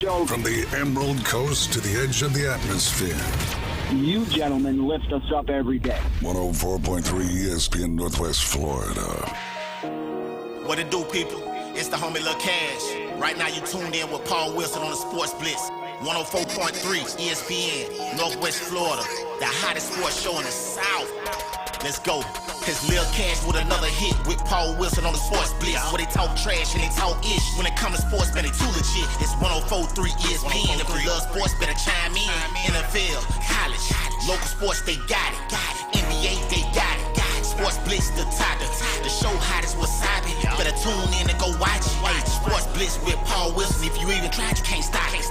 From the Emerald Coast to the edge of the atmosphere. You gentlemen lift us up every day. 104.3 ESPN Northwest Florida. What it do, people? It's the homie Lil Cash. Right now you tuned in with Paul Wilson on the Sports Blitz. 104.3 ESPN Northwest Florida. The hottest sports show in the South. Let's go. It's Lil Cash with another hit with Paul Wilson on the Sports Blitz. Where they talk trash and they talk ish. When it comes to sports, man, they too legit. It's 104.3 ESPN. If you love sports, better chime in. NFL, college, local sports, they got it. NBA, they got it. Sports Blitz, the topic. The show hottest was sobbing. Better tune in and go watch it. Hey, Sports Blitz with Paul Wilson. If you even tried, you can't stop it.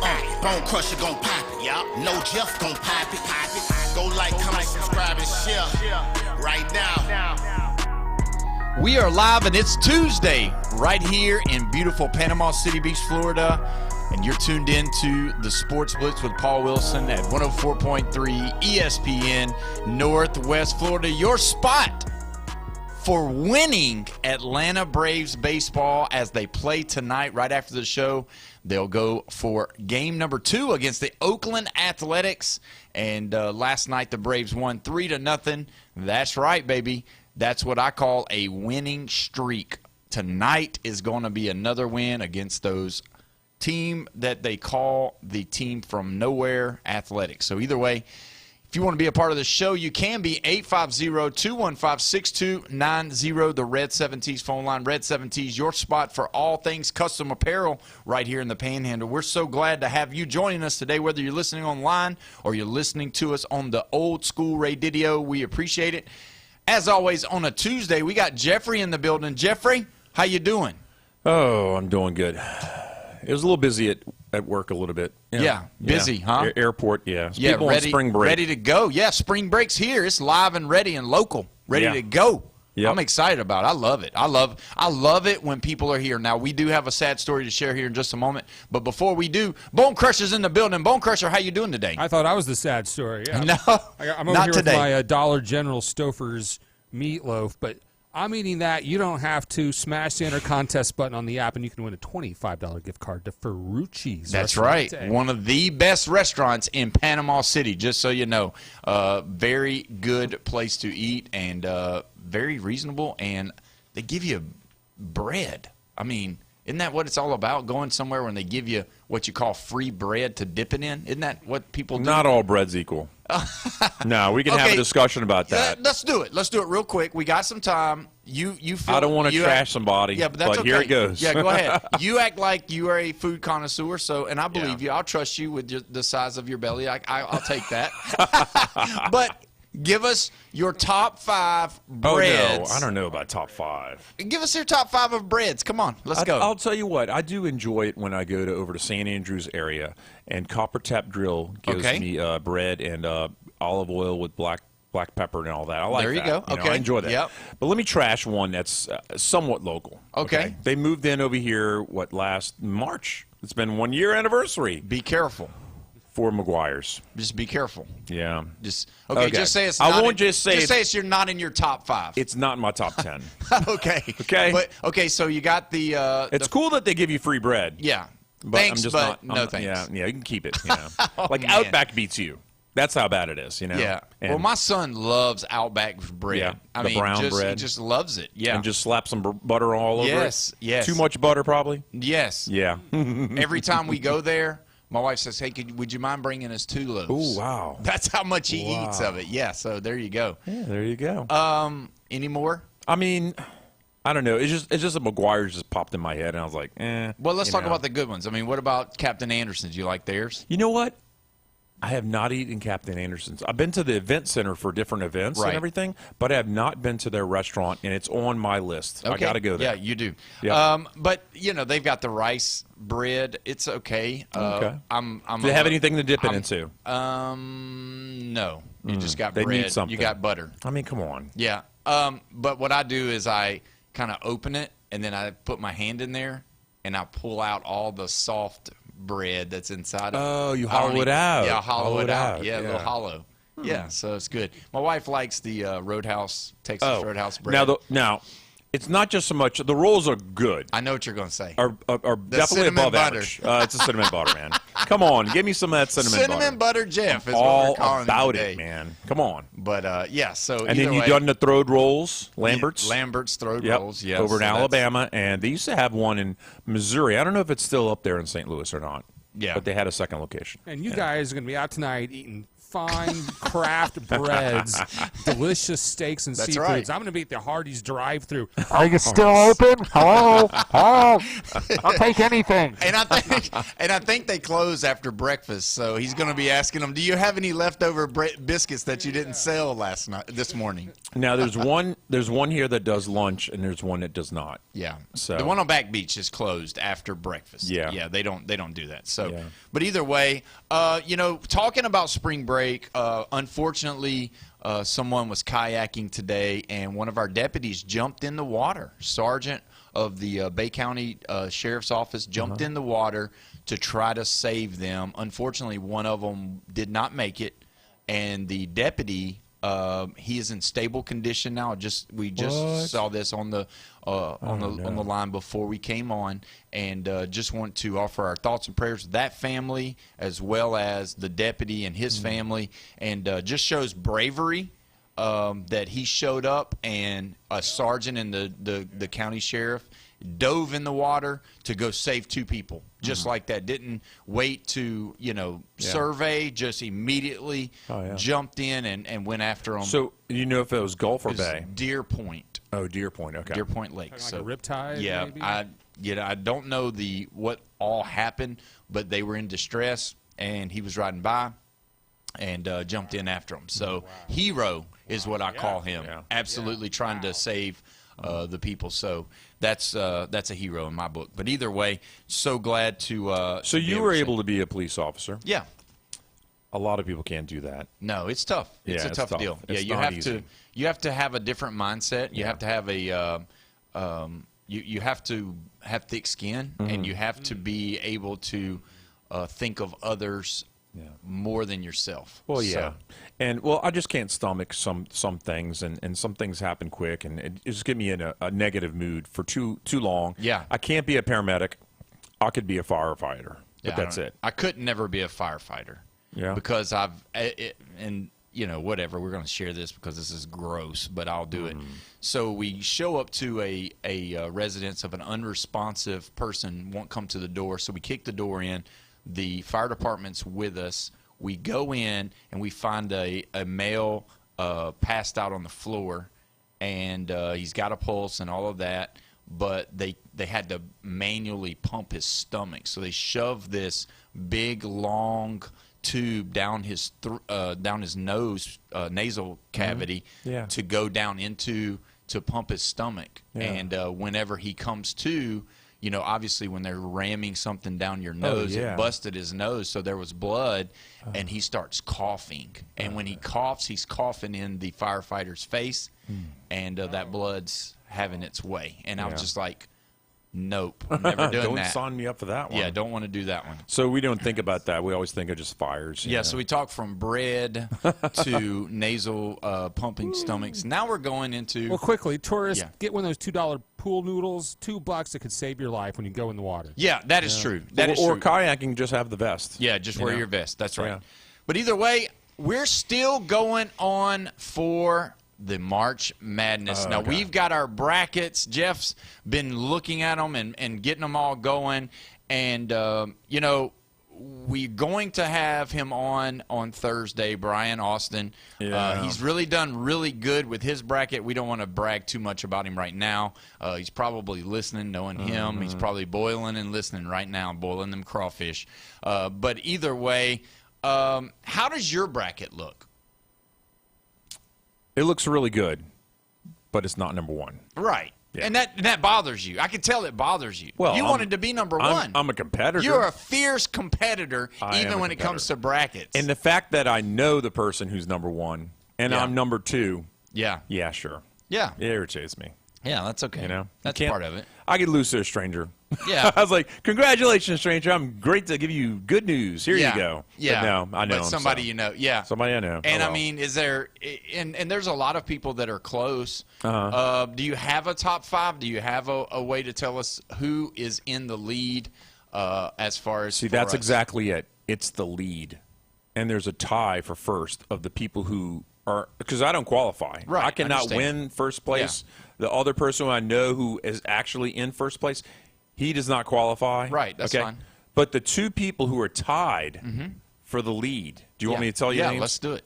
Bone Crusher gon' pop it. No Jeff gon' pop it. Go like, comment, subscribe, and share. Right now. We are live, and it's Tuesday right here in beautiful Panama City Beach, Florida. And you're tuned in to the Sports Blitz with Paul Wilson at 104.3 ESPN Northwest Florida. Your spot for winning Atlanta Braves baseball as they play tonight. Right after the show, they'll go for game number 2 against the Oakland Athletics. And last night the Braves won 3-0. That's right, baby. That's what I call a winning streak. Tonight is going to be another win against those team that they call the team from nowhere, Athletics. So either way, if you want to be a part of the show, you can be 850-215-6290, the Red 7Ts phone line. Red 7Ts, your spot for all things custom apparel right here in the Panhandle. We're so glad to have you joining us today, whether you're listening online or you're listening to us on the old school radio. We appreciate it. As always, on a Tuesday, we got Jeffrey in the building. Jeffrey, how you doing? Oh, I'm doing good. It was a little busy at work a little bit. Yeah, busy, huh? Airport, yeah. Yeah, people on spring break. Ready to go. Yeah, spring break's here. It's live and ready and local, ready to go. Yep. I'm excited about it. I love it. I love it when people are here. Now, we do have a sad story to share here in just a moment, but before we do, Bone Crusher's in the building. Bone Crusher, how you doing today? I thought I was the sad story. Yeah. No, I'm over not here today. with my Dollar General Stouffer's meatloaf, but I'm eating that. You don't have to smash the enter contest button on the app, and you can win a $25 gift card to Ferrucci's. That's right. One of the best restaurants in Panama City, just so you know. Very good place to eat and very reasonable, and they give you bread. I mean, isn't that what it's all about, going somewhere when they give you what you call free bread to dip it in? Isn't that what people do? Not all bread's equal. No, we can have a discussion about that. Let's do it. Let's do it real quick. We got some time. You feel, I don't want to trash somebody, yeah, but that's okay. Here it goes. Yeah, go ahead. You act like you are a food connoisseur, and I believe you. I'll trust you with the size of your belly. I'll take that. But give us your top 5 breads. Oh, no. I don't know about top 5. Give us your top 5 of breads. Come on. Let's go. I'll tell you what. I do enjoy it when I go over to St. Andrews area, and Copper Tap Grill gives me bread and olive oil with black pepper and all that. I like that. There you go. Okay. I enjoy that. Yep. But let me trash one that's somewhat local. Okay. They moved in over here, last March? It's been 1-year anniversary. Be careful. For McGuire's. Just be careful. Yeah. Just say it's not. I won't just say you're not in your top 5. It's not in my top 10. Okay. Okay. So you got the. It's cool that they give you free bread. Yeah. But thanks, I'm just but not. no thanks. Yeah, you can keep it. Man. Outback beats you. That's how bad it is. Yeah. And well, my son loves Outback bread. Yeah. I mean, brown bread. He just loves it. Yeah. And just slap some butter all over it. Yes. Too much butter, probably. Yes. Yeah. Every time we go there, my wife says, "Hey, would you mind bringing us 2 loaves?" Oh, wow. That's how much he eats of it. Yeah. So there you go. Yeah, there you go. Any more? I mean, I don't know. It's just a McGuire's just popped in my head, and I was like, Well, let's talk about the good ones. I mean, what about Captain Anderson's? You like theirs? You know what? I have not eaten Captain Anderson's. I've been to the event center for different events and everything, but I have not been to their restaurant, and it's on my list. Okay. I got to go there. Yeah, you do. Yeah. But, they've got the rice bread. It's okay. Okay. Do they have anything to dip it into? No. You just got they bread. need something. You got butter. I mean, come on. Yeah. But what I do is I kind of open it, and then I put my hand in there, and I pull out all the soft bread that's inside of it. Oh, you hollow it out. Yeah, hollow it out. Yeah, a yeah. little hollow. Yeah, so it's good. My wife likes the Roadhouse, Texas Roadhouse bread. Now, It's not just so much. The rolls are good. I know what you're going to say. Are definitely above average. It's a cinnamon butter, man. Come on, give me some of that cinnamon butter. Jeff is all what we're calling about it, man. Come on. But yeah, so and then you done the throwed rolls, Lambert's. Yeah, Lambert's throwed rolls, yes. Over in Alabama, and they used to have one in Missouri. I don't know if it's still up there in St. Louis or not. Yeah, but they had a second location. And you guys are going to be out tonight eating fine craft breads, delicious steaks and seafoods. Right. I'm going to be at the Hardee's drive-thru. Are you still open? Hello? Oh, I'll take anything. And I think they close after breakfast, so he's going to be asking them, do you have any leftover biscuits that you didn't sell this morning? Now, there's one here that does lunch, and there's one that does not. Yeah. So the one on Back Beach is closed after breakfast. Yeah. Yeah, they don't do that. So, but either way, talking about spring break, unfortunately, someone was kayaking today, and one of our deputies jumped in the water. Sergeant of the Bay County Sheriff's Office jumped in the water to try to save them. Unfortunately, one of them did not make it, and the deputy, he is in stable condition now. We just saw this on the line before we came on, and just want to offer our thoughts and prayers to that family as well as the deputy and his family, and just shows bravery that he showed up, and a sergeant and the county sheriff dove in the water to go save two people just like that. Didn't wait to survey, just immediately jumped in and went after them. So you know if it was Gulf or Bay? Deer Point. Oh, Deer Point. Okay. Deer Point Lake. Like so a riptide, yeah, maybe? I don't know what all happened, but they were in distress, and he was riding by and jumped in after him. So hero is what I call him. Yeah. Absolutely trying to save the people. So that's a hero in my book. But either way, so glad to. So you were able to be a police officer. Yeah. A lot of people can't do that. No, it's tough. It's a tough deal. It's you not have easy. you have to have a different mindset. You have to have you have to have thick skin, and you have to be able to think of others more than yourself. Well, yeah. So, And, I just can't stomach some things, and some things happen quick, and it just get me in a negative mood for too long. Yeah. I can't be a paramedic. I could be a firefighter, but that's it. I could never be a firefighter. Yeah. Because whatever, we're going to share this because this is gross, but I'll do it. So we show up to a residence of an unresponsive person, won't come to the door, so we kick the door in. The fire department's with us. We go in, and we find a male passed out on the floor, and he's got a pulse and all of that, but they had to manually pump his stomach. So they shoved this big, long tube down his nose, nasal cavity, to go down into to pump his stomach. And whenever he comes to, obviously when they're ramming something down your nose, it busted his nose, so there was blood, and he starts coughing. And when he coughs, he's coughing in the firefighter's face, and that blood's having its way. And I was just like, nope, I'm never doing that. Don't sign me up for that one. Yeah, don't want to do that one. So we don't think about that. We always think of just fires. Yeah, so we talk from bread to nasal pumping stomachs. Now we're going into... Well, quickly, tourists, get one of those $2 pool noodles, $2 that could save your life when you go in the water. Yeah, that is true. Or kayaking, just have the vest. Yeah, just wear your vest. That's right. Yeah. But either way, we're still going on for the March Madness. Now, we've got our brackets. Jeff's been looking at them and getting them all going. And, we're going to have him on Thursday, Brian Austin. Yeah. He's really done really good with his bracket. We don't want to brag too much about him right now. He's probably listening, knowing him. He's probably boiling and listening right now, boiling them crawfish. But either way, how does your bracket look? It looks really good, but it's not number one. Right. Yeah. And that bothers you. I can tell it bothers you. Well, you wanted to be number one. I'm a competitor. You're a fierce competitor, even when it comes to brackets. And the fact that I know the person who's number one and I'm number two. Yeah. Yeah, sure. Yeah. It irritates me. Yeah, that's okay. That's part of it. I could lose to a stranger. Yeah. I was like, congratulations, stranger. I'm great to give you good news. Here you go. Yeah. But no, I know. But somebody you know. Yeah. Somebody I know. And I mean, is there and there's a lot of people that are close. Do you have a top 5? Do you have a way to tell us who is in the lead as far as that's exactly it. It's the lead. And there's a tie for first of the people who are, because I don't qualify. Right. I cannot win first place. Yeah. The other person who I know who is actually in first place, he does not qualify. Right, that's fine. But the 2 people who are tied for the lead, do you want me to tell you names? Yeah, let's do it.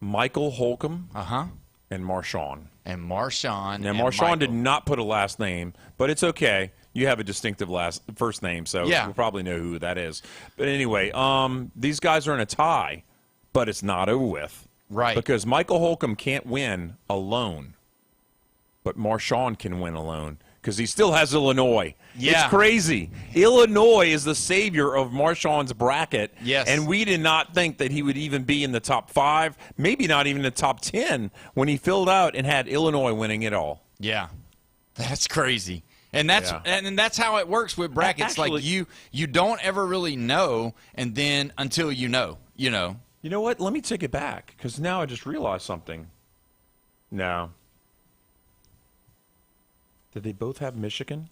Michael Holcomb and Marshawn. And Marshawn. Now, Marshawn did not put a last name, but it's okay. You have a distinctive first name, so we'll probably know who that is. But anyway, these guys are in a tie, but it's not over with. Right. Because Michael Holcomb can't win alone, but Marshawn can win alone because he still has Illinois. Yeah. It's crazy. Illinois is the savior of Marshawn's bracket. Yes. And we did not think that he would even be in the top 5, maybe not even the top 10 when he filled out and had Illinois winning it all. Yeah. That's crazy. And that's how it works with brackets. Actually, like you don't ever really know, and then until you know. You know what? Let me take it back because now I just realized something. No. Did they both have Michigan?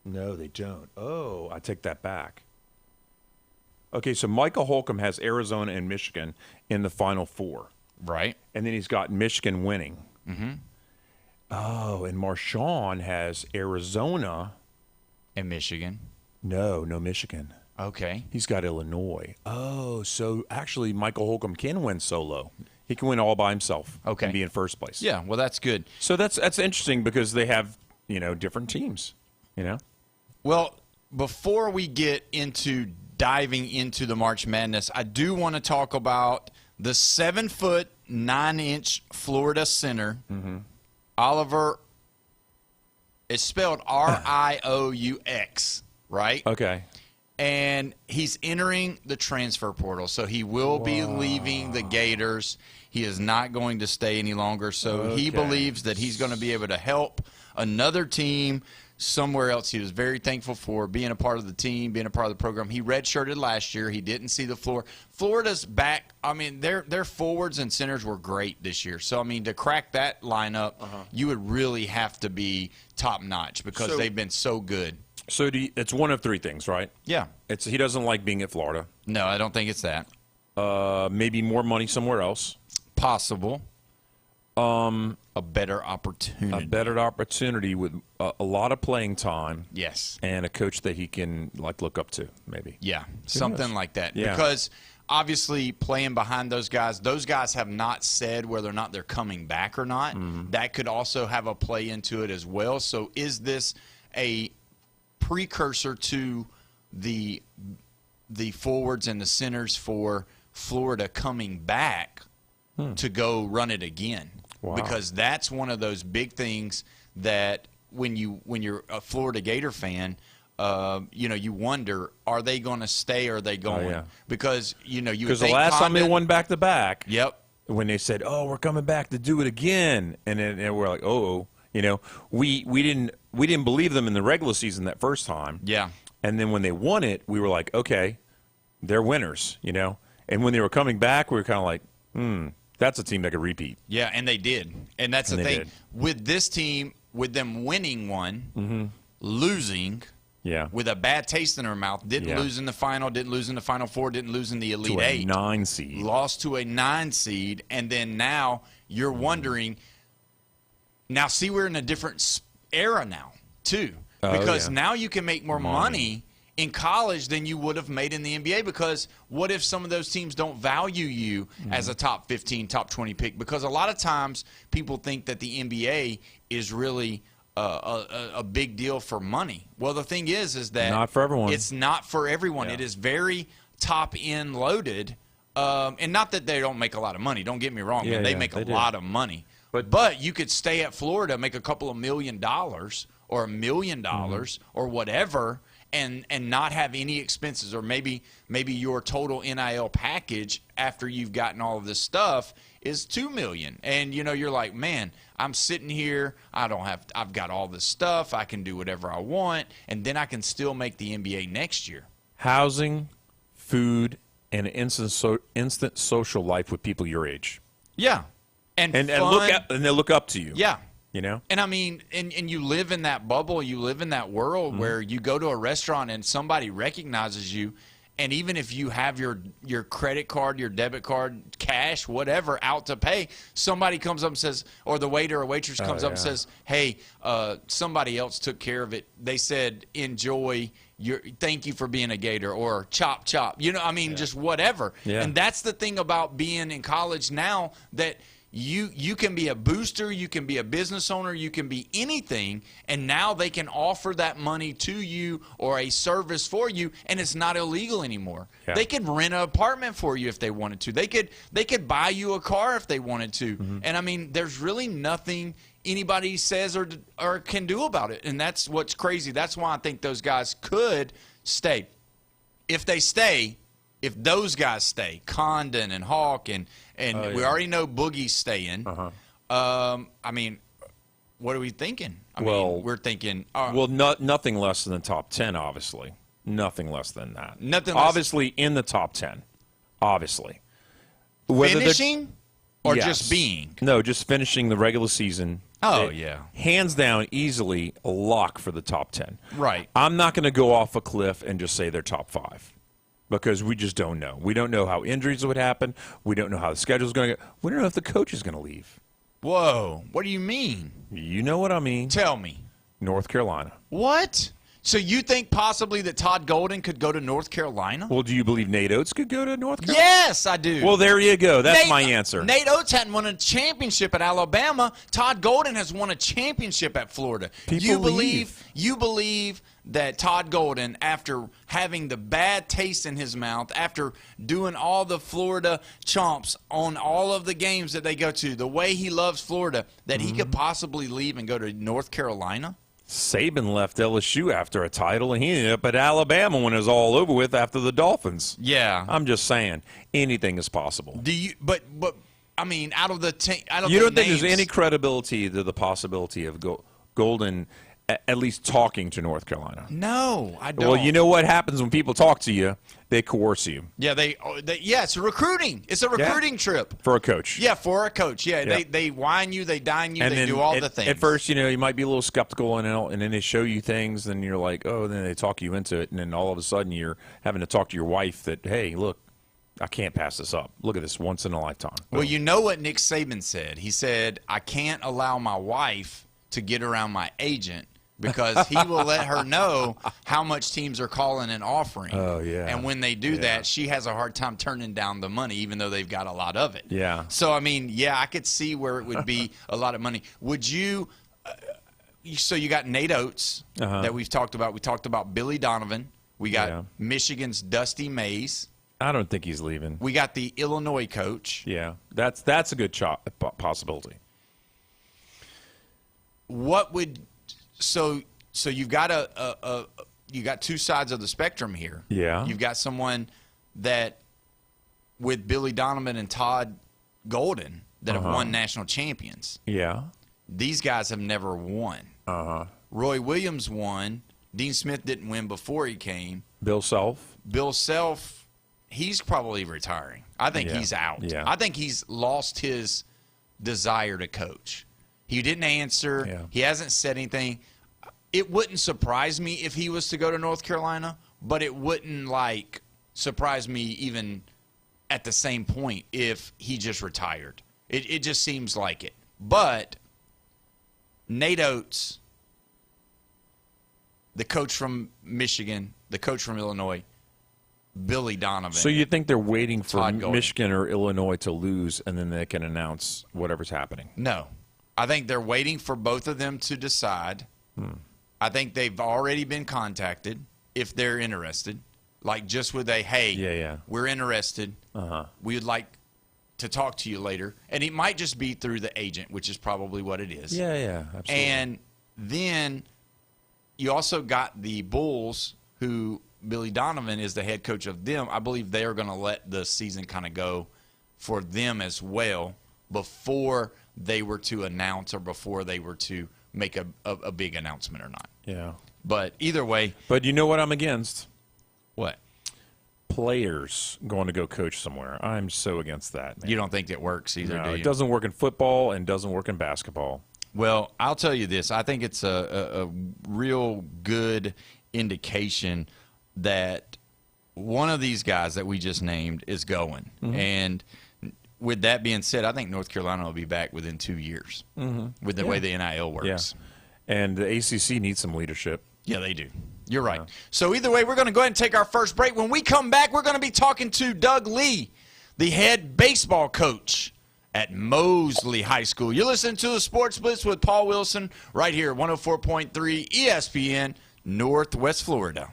No, they don't. Oh, I take that back. Okay, so Michael Holcomb has Arizona and Michigan in the Final 4. Right. And then he's got Michigan winning. Mm-hmm. Oh, and Marshawn has Arizona. And Michigan. No Michigan. Okay. He's got Illinois. Oh, so actually Michael Holcomb can win solo. He can win all by himself. Okay. And be in first place. Yeah, well, that's good. So that's interesting because they have, different teams, Well, before we get into diving into the March Madness, I do want to talk about the 7-foot, 9-inch Florida center, Oliver. It's spelled Rious, right? Okay. And he's entering the transfer portal, so he will be leaving the Gators. He is not going to stay any longer, so he believes that he's going to be able to help another team somewhere else. He was very thankful for being a part of the team, being a part of the program. He redshirted last year. He didn't see the floor. Florida's back. I mean, their forwards and centers were great this year. So, I mean, to crack that lineup, you would really have to be top-notch because they've been so good. So it's one of 3 things, right? Yeah. He doesn't like being at Florida. No, I don't think it's that. Maybe more money somewhere else. Possible. A better opportunity. A better opportunity with a lot of playing time. Yes. And a coach that he can look up to, maybe. Yeah, something like that. Yeah. Because obviously playing behind those guys have not said whether or not they're coming back or not. That could also have a play into it as well. So is this a precursor to the forwards and the centers for Florida coming back to go run it again? Wow. Because that's one of those big things that when you're a Florida Gator fan, you wonder, are they going to stay or are they going? Oh, yeah. Because because the last time they won back to back, yep, when they said, "Oh, we're coming back to do it again," and then we're like, "Oh, we didn't believe them in the regular season that first time." Yeah, and then when they won it, we were like, "Okay, they're winners," And when they were coming back, we were kind of like, that's a team that could repeat. Yeah, and they did. And that's the thing. With this team, with them winning one, losing, with a bad taste in their mouth, didn't lose in the final, didn't lose in the Final Four, didn't lose in the Elite Eight. 9 seed. Lost to a 9 seed, and then now you're wondering, now see we're in a different era now, too. Because now you can make more money in college than you would have made in the NBA, because what if some of those teams don't value you as a top 15, top 20 pick? Because a lot of times people think that the NBA is really a big deal for money. Well, the thing is that not for everyone. It's not for everyone. Yeah. It is very top-end loaded, and not that they don't make a lot of money. Don't get me wrong. They make a lot of money. But you could stay at Florida, make a couple of $1 million or $1 million or whatever, and not have any expenses, or maybe your total NIL package after you've gotten all of this stuff is $2 million. And, you're like, man, I'm sitting here. I've got all this stuff. I can do whatever I want. And then I can still make the NBA next year. Housing, food, and instant social life with people your age. Yeah. And they look up to you. Yeah. And I mean, and you live in that bubble, you live in that world where you go to a restaurant and somebody recognizes you, and even if you have your credit card, your debit card, cash, whatever, out to pay, somebody comes up and says, or the waiter or waitress comes up and says, hey, somebody else took care of it. They said, enjoy. Thank you for being a Gator, or chop. Just whatever. Yeah. And that's the thing about being in college now, that you can be a booster, you can be a business owner, you can be anything, and now they can offer that money to you or a service for you, and it's not illegal anymore. Yeah. They could rent an apartment for you if they wanted to. They could buy you a car if they wanted to. Mm-hmm. And I mean, there's really nothing anybody says or can do about it, and that's what's crazy. That's why I think those guys could stay. If those guys stay, Condon and Hawk, and we already know Boogie's staying. I mean, what are we thinking? We're thinking. Nothing less than the top 10, obviously. Nothing less than that. Obviously in the top 10. Obviously. Finishing or just being? No, just finishing the regular season. Oh, yeah. Hands down, easily a lock for the top 10. Right. I'm not going to go off a cliff and just say they're top 5. Because we just don't know. We don't know how injuries would happen. We don't know how the schedule's going to go. We don't know if the coach is going to leave. Whoa. What do you mean? You know what I mean. Tell me. North Carolina. What? So you think possibly that Todd Golden could go to North Carolina? Well, do you believe Nate Oates could go to North Carolina? Yes, I do. Well, there you go. That's my answer. Nate Oates hadn't won a championship at Alabama. Todd Golden has won a championship at Florida. You believe that Todd Golden, after having the bad taste in his mouth, after doing all the Florida chomps on all of the games that they go to, the way he loves Florida, that he could possibly leave and go to North Carolina? Saban left LSU after a title, and he ended up at Alabama when it was all over with after the Dolphins. Yeah. I'm just saying, anything is possible. Do you? But I mean, out of the you don't think there's any credibility to the possibility of Golden at least talking to North Carolina? No, I don't. Well, you know what happens when people talk to you? They coerce you. Yeah, it's recruiting. It's a recruiting trip. For a coach. Yeah, for a coach. Yeah, they wine you, they dine you, they do all the things. At first, you might be a little skeptical, and then they show you things, and you're like, oh, then they talk you into it, and then all of a sudden you're having to talk to your wife that, hey, look, I can't pass this up. Look at this, once in a lifetime. Well, you know what Nick Saban said? He said, I can't allow my wife to get around my agent, because he will let her know how much teams are calling and offering. Oh, yeah. And when they do that, she has a hard time turning down the money, even though they've got a lot of it. Yeah. So, I mean, I could see where it would be a lot of money. Would you so you got Nate Oates that we've talked about. We talked about Billy Donovan. We got Michigan's Dusty Mays. I don't think he's leaving. We got the Illinois coach. Yeah, that's a good possibility. What would so you've got you got two sides of the spectrum here. Yeah. You've got someone that with Billy Donovan and Todd Golden that have won national champions. Yeah. These guys have never won. Roy Williams won. Dean Smith didn't win before he came. Bill Self, he's probably retiring. I think he's out. Yeah. I think he's lost his desire to coach. He didn't answer. Yeah. He hasn't said anything. It wouldn't surprise me if he was to go to North Carolina, but it wouldn't surprise me even at the same point if he just retired. It just seems like it. But Nate Oates, the coach from Michigan, the coach from Illinois, Billy Donovan. So you think they're waiting for Michigan or Illinois to lose, and then they can announce whatever's happening? No. I think they're waiting for both of them to decide. I think they've already been contacted if they're interested. Like just with we're interested. We would like to talk to you later. And it might just be through the agent, which is probably what it is. Yeah, absolutely. And then you also got the Bulls, who Billy Donovan is the head coach of them. I believe they are going to let the season kind of go for them as well. before they were to announce or before they were to make a big announcement or not. Yeah. But either way. But you know what I'm against? What? Players going to go coach somewhere. I'm so against that, man. You don't think it works either, No, do you? it doesn't work in football and doesn't work in basketball. Well, I'll tell you this. I think it's a real good indication that one of these guys that we just named is going. Mm-hmm. And with that being said, I think North Carolina will be back within 2 years with the way the NIL works. Yeah. And the ACC needs some leadership. Yeah, they do. You're right. So either way, we're going to go ahead and take our first break. When we come back, we're going to be talking to Doug Lee, the head baseball coach at Mosley High School. You're listening to the Sports Blitz with Paul Wilson right here at 104.3 ESPN, Northwest Florida.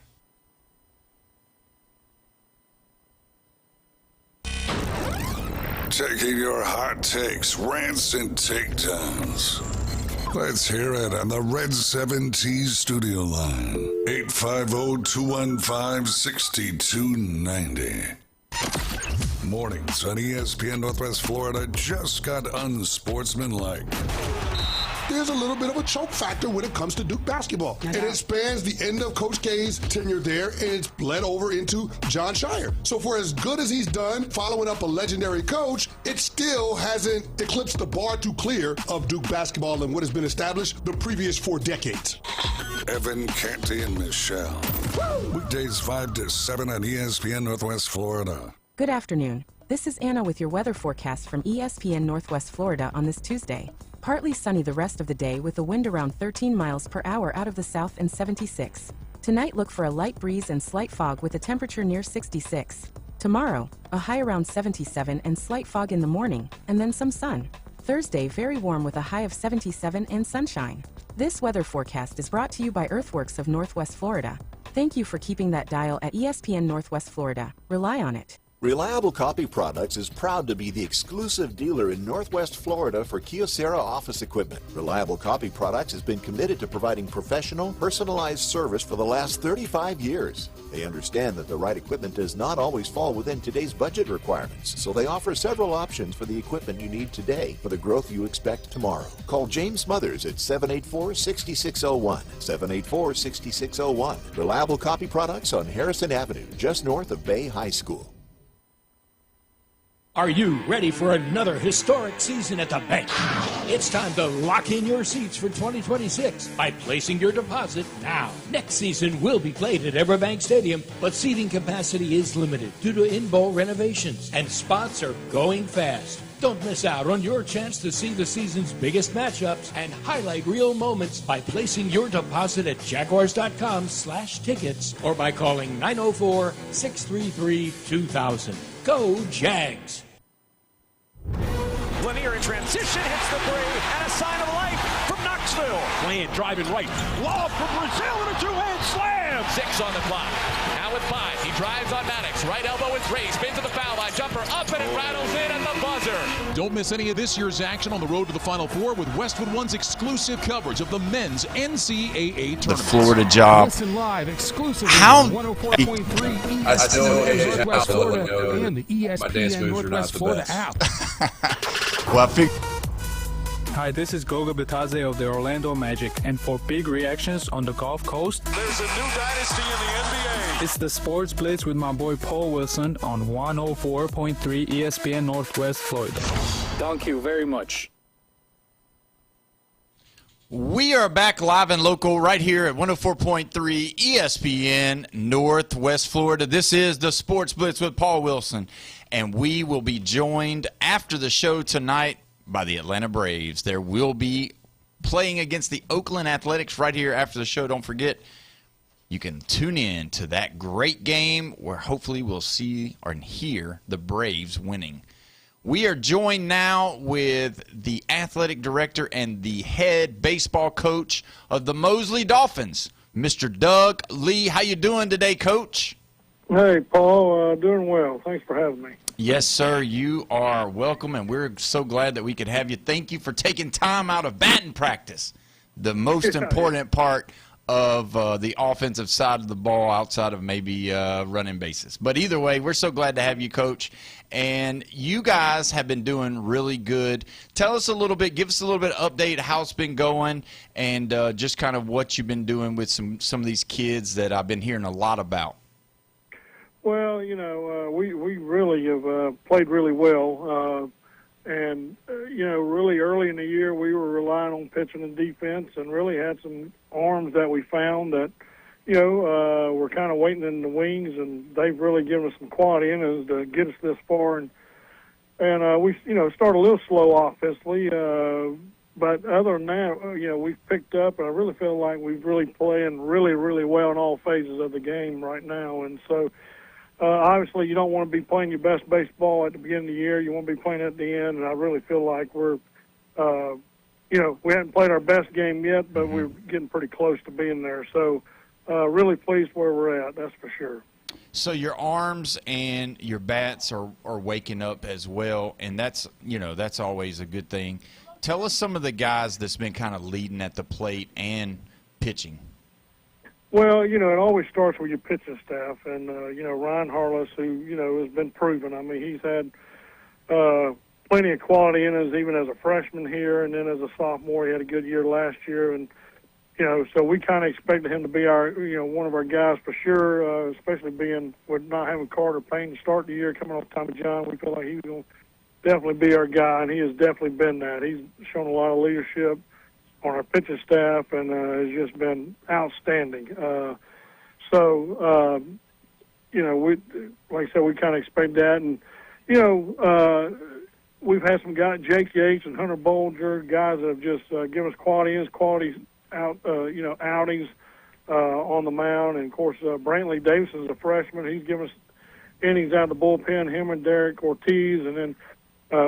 Taking your hot takes, rants, and takedowns. Let's hear it on the Red 7T studio line. 850-215-6290. Mornings on ESPN Northwest Florida just got unsportsmanlike. There's a little bit of a choke factor when it comes to Duke basketball. And it spans the end of Coach K's tenure there, and it's bled over into John Shire. So for as good as he's done following up a legendary coach, it still hasn't eclipsed the bar to clear of Duke basketball and what has been established the previous 4 decades. Evan, Canty, and Michelle. Weekdays 5 to 7 on ESPN Northwest Florida. Good afternoon. This is Anna with your weather forecast from ESPN Northwest Florida on this Tuesday. Partly sunny the rest of the day with a wind around 13 miles per hour out of the south and 76. Tonight look for a light breeze and slight fog with a temperature near 66. Tomorrow, a high around 77 and slight fog in the morning, and then some sun. Thursday, very warm with a high of 77 and sunshine. This weather forecast is brought to you by Earthworks of Northwest Florida. Thank you for keeping that dial at ESPN Northwest Florida. Rely on it. Reliable Copy Products is proud to be the exclusive dealer in Northwest Florida for Kyocera office equipment. Reliable Copy Products has been committed to providing professional, personalized service for the last 35 years. They understand that the right equipment does not always fall within today's budget requirements, so they offer several options for the equipment you need today for the growth you expect tomorrow. Call James Smothers at 784-6601, 784-6601. Reliable Copy Products on Harrison Avenue, just north of Bay High School. Are you ready for another historic season at the bank? It's time to lock in your seats for 2026 by placing your deposit now. Next season will be played at Everbank Stadium, but seating capacity is limited due to in-bowl renovations, and spots are going fast. Don't miss out on your chance to see the season's biggest matchups and highlight real moments by placing your deposit at jaguars.com/tickets or by calling 904-633-2000. Go Jags! Lanier in transition, hits the three, and a sign of life from Knoxville. Playing, driving right. Lob from Brazil and a two-hand slam. 6 on the clock. Now with 5. He drives on Maddox. Right elbow is raised. Spins to the foul line. Jumper up and it rattles in at the buzzer. Don't miss any of this year's action on the road to the Final Four with Westwood One's exclusive coverage of the men's NCAA tournament. The Florida job. Listen live exclusively How? on 104.3 I still Northwest Florida know and the ESPN Northwest Florida app. Well, I think. Hi, this is Goga Bitadze of the Orlando Magic, and for big reactions on the Gulf Coast, There's a new dynasty in the NBA. it's the Sports Blitz with my boy Paul Wilson on 104.3 ESPN Northwest Florida. Thank you very much. We are back live and local right here at 104.3 ESPN Northwest Florida. This is the Sports Blitz with Paul Wilson, and we will be joined after the show tonight by the Atlanta Braves. There will be playing against the Oakland Athletics right here after the show. Don't forget, you can tune in to that great game where hopefully we'll see or hear the Braves winning. We are joined now with the athletic director and the head baseball coach of the Mosley Dolphins, Mr. Doug Lee. How you doing today, Coach? Hey, Paul. Doing well. Thanks for having me. Yes, sir. You are welcome, and we're so glad that we could have you. Thank you for taking time out of batting practice, the most important part of the offensive side of the ball outside of maybe running bases. But either way, we're so glad to have you, Coach. And you guys have been doing really good. Tell us a little bit, give us a little bit of update how it's been going, and just kind of what you've been doing with some of these kids that I've been hearing a lot about. Well, we really have played really well. And really early in the year, we were relying on pitching and defense and really had some arms that we found that, we're kind of waiting in the wings, and they've really given us some quality innings to get us this far. And we, started a little slow offensively, but other than that, we've picked up, and I really feel like we've really playing really, really well in all phases of the game right now. And so, obviously, you don't want to be playing your best baseball at the beginning of the year. You want to be playing at the end, and I really feel like we're, we haven't played our best game yet, but we're getting pretty close to being there. So, really pleased where we're at, that's for sure. So your arms and your bats are waking up as well, and that's always a good thing. Tell us some of the guys that's been kind of leading at the plate and pitching. Well, it always starts with your pitching staff, and Ryan Harless, who has been proven. I mean, he's had plenty of quality in us, even as a freshman here, and then as a sophomore, he had a good year last year, and so we kind of expected him to be our, one of our guys for sure, especially being with not having Carter Payne to start the year, coming off Tommy John. We feel like he's going to definitely be our guy, and he has definitely been that. He's shown a lot of leadership on our pitching staff, and has just been outstanding. We, like I said, we kind of expect that, and we've had some guys, Jake Yates and Hunter Bolger, guys that have just given us quality outings on the mound, and of course Brantley Davis is a freshman. He's given us innings out of the bullpen. Him and Derek Ortiz, and then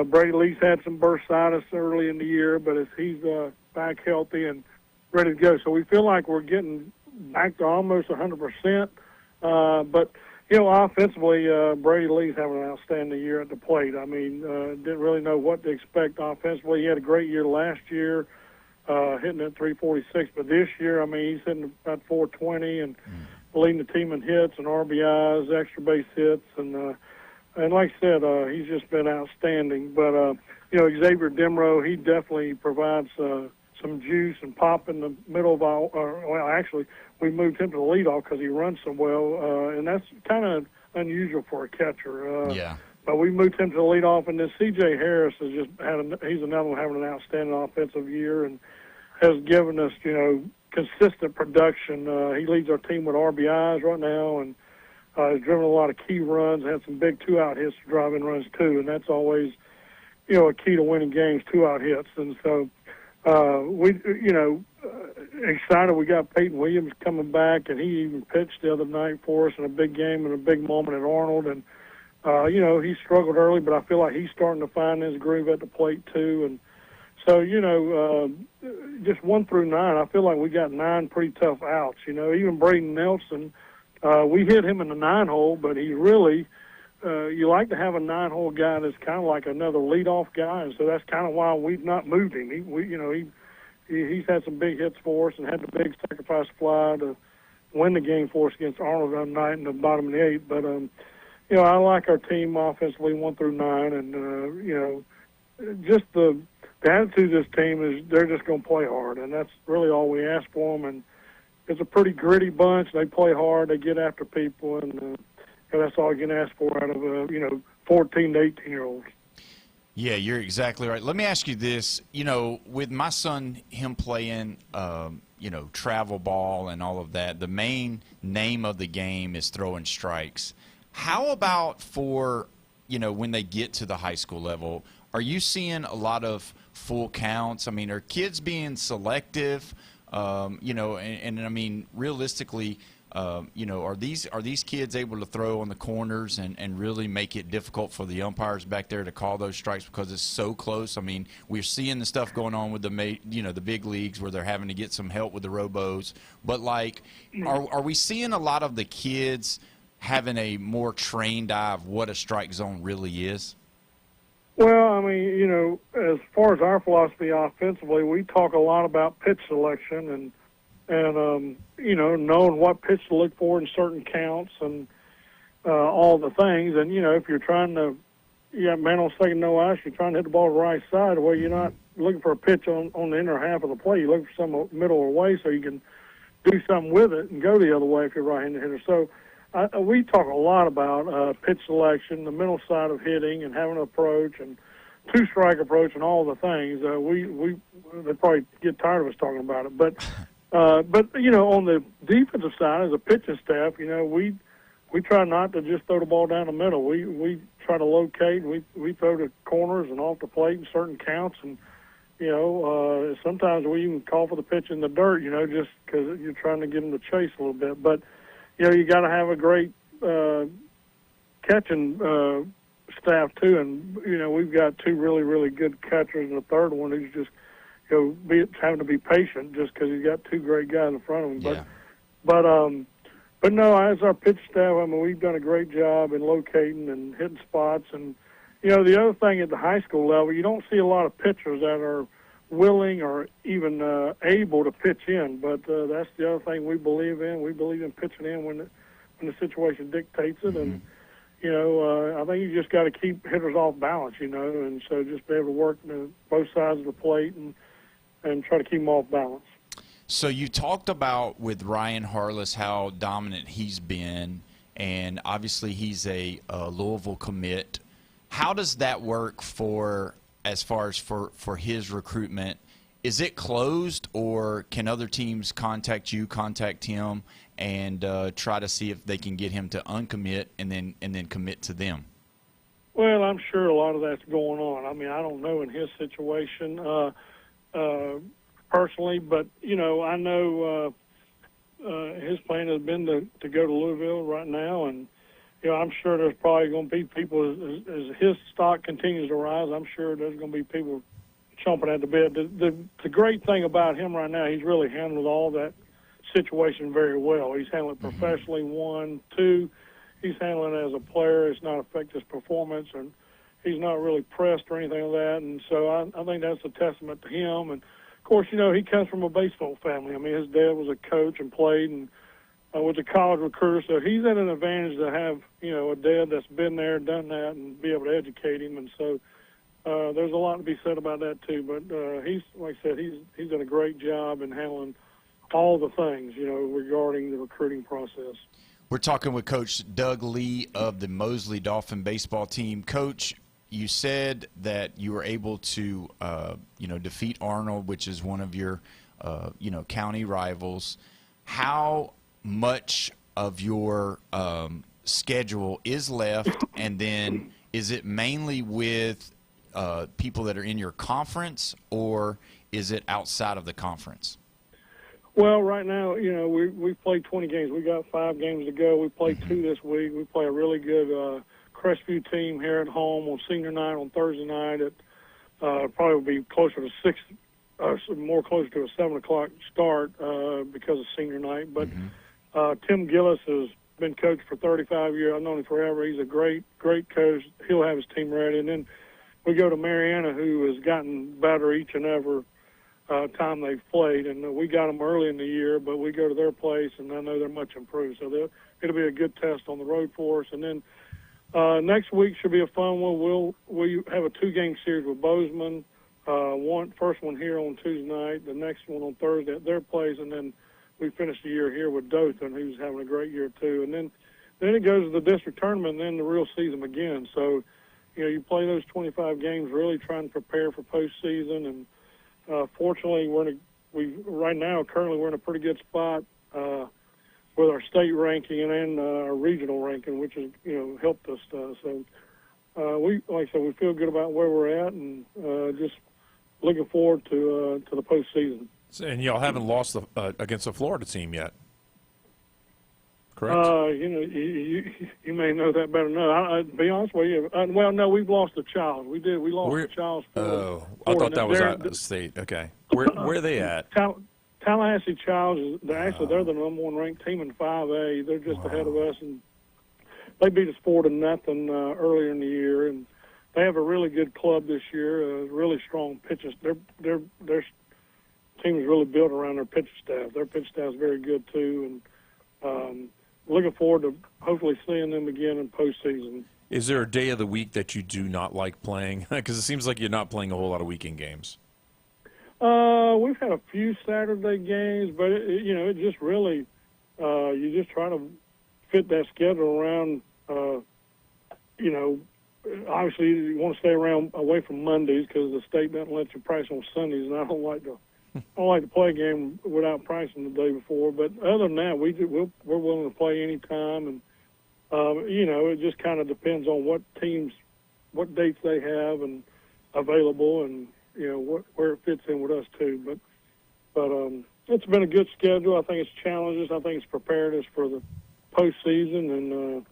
Brady Lee's had some bursitis early in the year, but he's back healthy and ready to go. So we feel like we're getting back to almost 100%. But, offensively, Brady Lee's having an outstanding year at the plate. I mean, didn't really know what to expect offensively. He had a great year last year, hitting at 346. But this year, I mean, he's hitting about 420 and leading the team in hits and RBIs, extra base hits. And like I said, he's just been outstanding. But, Xavier Demrow, he definitely provides some juice and pop in the middle of our actually, we moved him to the leadoff because he runs so well, and that's kind of unusual for a catcher. But we moved him to the leadoff, and then C.J. Harris has just he's another one having an outstanding offensive year and has given us, consistent production. He leads our team with RBIs right now, and has driven a lot of key runs, had some big two-out hits to drive in runs too, and that's always, a key to winning games, two-out hits. And so excited we got Peyton Williams coming back, and he even pitched the other night for us in a big game and a big moment at Arnold. And, he struggled early, but I feel like he's starting to find his groove at the plate too. And so, just 1 through 9, I feel like we got 9 pretty tough outs. Even Braden Nelson, we hit him in the 9-hole, but he really you like to have a 9-hole guy that's kind of like another leadoff guy, and so that's kind of why we've not moved him. He's had some big hits for us and had the big sacrifice fly to win the game for us against Arnold that night in the bottom of the 8th. But I like our team offensively 1 through 9, and just the attitude of this team is they're just going to play hard, and that's really all we ask for them. And it's a pretty gritty bunch. They play hard. They get after people, and that's all you can ask for out of 14 to 18-year-olds. Yeah, you're exactly right. Let me ask you this. With my son, him playing, travel ball and all of that, the main name of the game is throwing strikes. How about for, when they get to the high school level, are you seeing a lot of full counts? I mean, are kids being selective? And I mean, realistically, are these kids able to throw on the corners and really make it difficult for the umpires back there to call those strikes because it's so close? I mean, we're seeing the stuff going on with the big leagues where they're having to get some help with the robos. But are we seeing a lot of the kids having a more trained eye of what a strike zone really is? Well, I mean, as far as our philosophy offensively, we talk a lot about pitch selection, and knowing what pitch to look for in certain counts and all the things. And if you're trying to, you got man on second, no outs, you're trying to hit the ball the right side. Well, you're not looking for a pitch on the inner half of the plate. You look for some middle away so you can do something with it and go the other way if you're a right-handed hitter. So we talk a lot about pitch selection, the middle side of hitting, and having an approach and two-strike approach and all the things. They probably get tired of us talking about it, but on the defensive side, as a pitching staff, we try not to just throw the ball down the middle. We try to locate. We throw to corners and off the plate in certain counts, and sometimes we even call for the pitch in the dirt. Just because you're trying to get them to chase a little bit. But you got to have a great catching staff too, and we've got two really, really good catchers, and a third one who's just having to be patient just because he's got two great guys in front of him. Yeah. But no, as our pitch staff, we've done a great job in locating and hitting spots. And the other thing at the high school level, you don't see a lot of pitchers that are willing or even able to pitch in. But that's the other thing we believe in. We believe in pitching in when the situation dictates it. And I think you just got to keep hitters off balance, and so just be able to work both sides of the plate and try to keep them off balance. So you talked about with Ryan Harless how dominant he's been, and obviously he's a Louisville commit. How does that work as far as for his recruitment? Is it closed, or can other teams contact him, and try to see if they can get him to uncommit and then commit to them? Well, I'm sure a lot of that's going on. I don't know in his situation personally, but I know his plan has been to go to Louisville right now, and I'm sure there's probably going to be people as his stock continues to rise. I'm sure there's going to be people chomping at the bit. The great thing about him right now, he's really handled all that situation very well. He's handled it professionally. 1, 2, he's handling it as a player. It's not affect his performance, and he's not really pressed or anything like that. And so I think that's a testament to him. And of course, he comes from a baseball family. His dad was a coach and played and was a college recruiter, so he's at an advantage to have a dad that's been there, done that, and be able to educate him. And so there's a lot to be said about that too. But he's, like I said, he's done a great job in handling all the things regarding the recruiting process. We're talking with Coach Doug Lee of the Mosley Dolphin baseball team. Coach, you said that you were able to defeat Arnold, which is one of your county rivals. How much of your schedule is left, and then is it mainly with people that are in your conference, or is it outside of the conference? Well, right now, we've played 20 games. We got 5 games to go. We played 2 this week. We play a really good Crestview team here at home on senior night on Thursday night. It probably will be closer to 6, more closer to a 7 o'clock start because of senior night. But Tim Gillis has been coached for 35 years. I've known him forever. He's a great coach. He'll have his team ready. And then we go to Mariana, who has gotten better each and every time they've played. And we got them early in the year, but we go to their place, and I know they're much improved. So it'll be a good test on the road for us. And then next week should be a fun one. We have a 2-game series with Bozeman. First one here on Tuesday night, the next one on Thursday at their place, and then we finish the year here with Dothan, who's having a great year too. And then it goes to the district tournament, and then the real season begins. So, you play those 25 games, really trying to prepare for postseason. And fortunately, right now currently we're in a pretty good spot with our state ranking and our regional ranking, which has helped us. So like I said, we feel good about where we're at, and just looking forward to the postseason. And y'all haven't lost against a Florida team yet, correct? You may know that better than I. To be honest with you, no, we've lost to Childs. We did. We lost to Childs. I thought that was out of state. Okay, where are they at? Tallahassee Childs, they're the number 1 ranked team in 5A. They're just ahead of us, and they beat us 4-0 earlier in the year. And they have a really good club this year, really strong pitchers. Their team is really built around their pitching staff. Their pitching staff is very good too, and looking forward to hopefully seeing them again in postseason. Is there a day of the week that you do not like playing? Because it seems like you're not playing a whole lot of weekend games. We've had a few Saturday games, but it just really you just try to fit that schedule around. Obviously you want to stay away from Mondays because the state doesn't let you price on Sundays, and I don't like to play a game without pricing the day before. But other than that, we're willing to play anytime, and it just kind of depends on what dates they have and available, and where it fits in with us too. But it's been a good schedule. I think it's challenges. I think it's prepared us for the postseason, and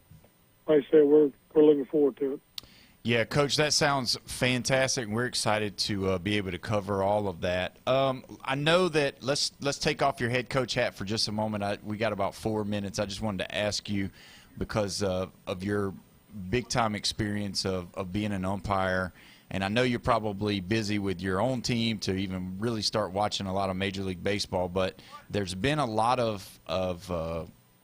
like I said, we're looking forward to it. Yeah, Coach, that sounds fantastic. We're excited to be able to cover all of that. I know that let's take off your head coach hat for just a moment. We got about 4 minutes. I just wanted to ask you, because of your big-time experience of being an umpire, and I know you're probably busy with your own team to even really start watching a lot of Major League Baseball, but there's been a lot of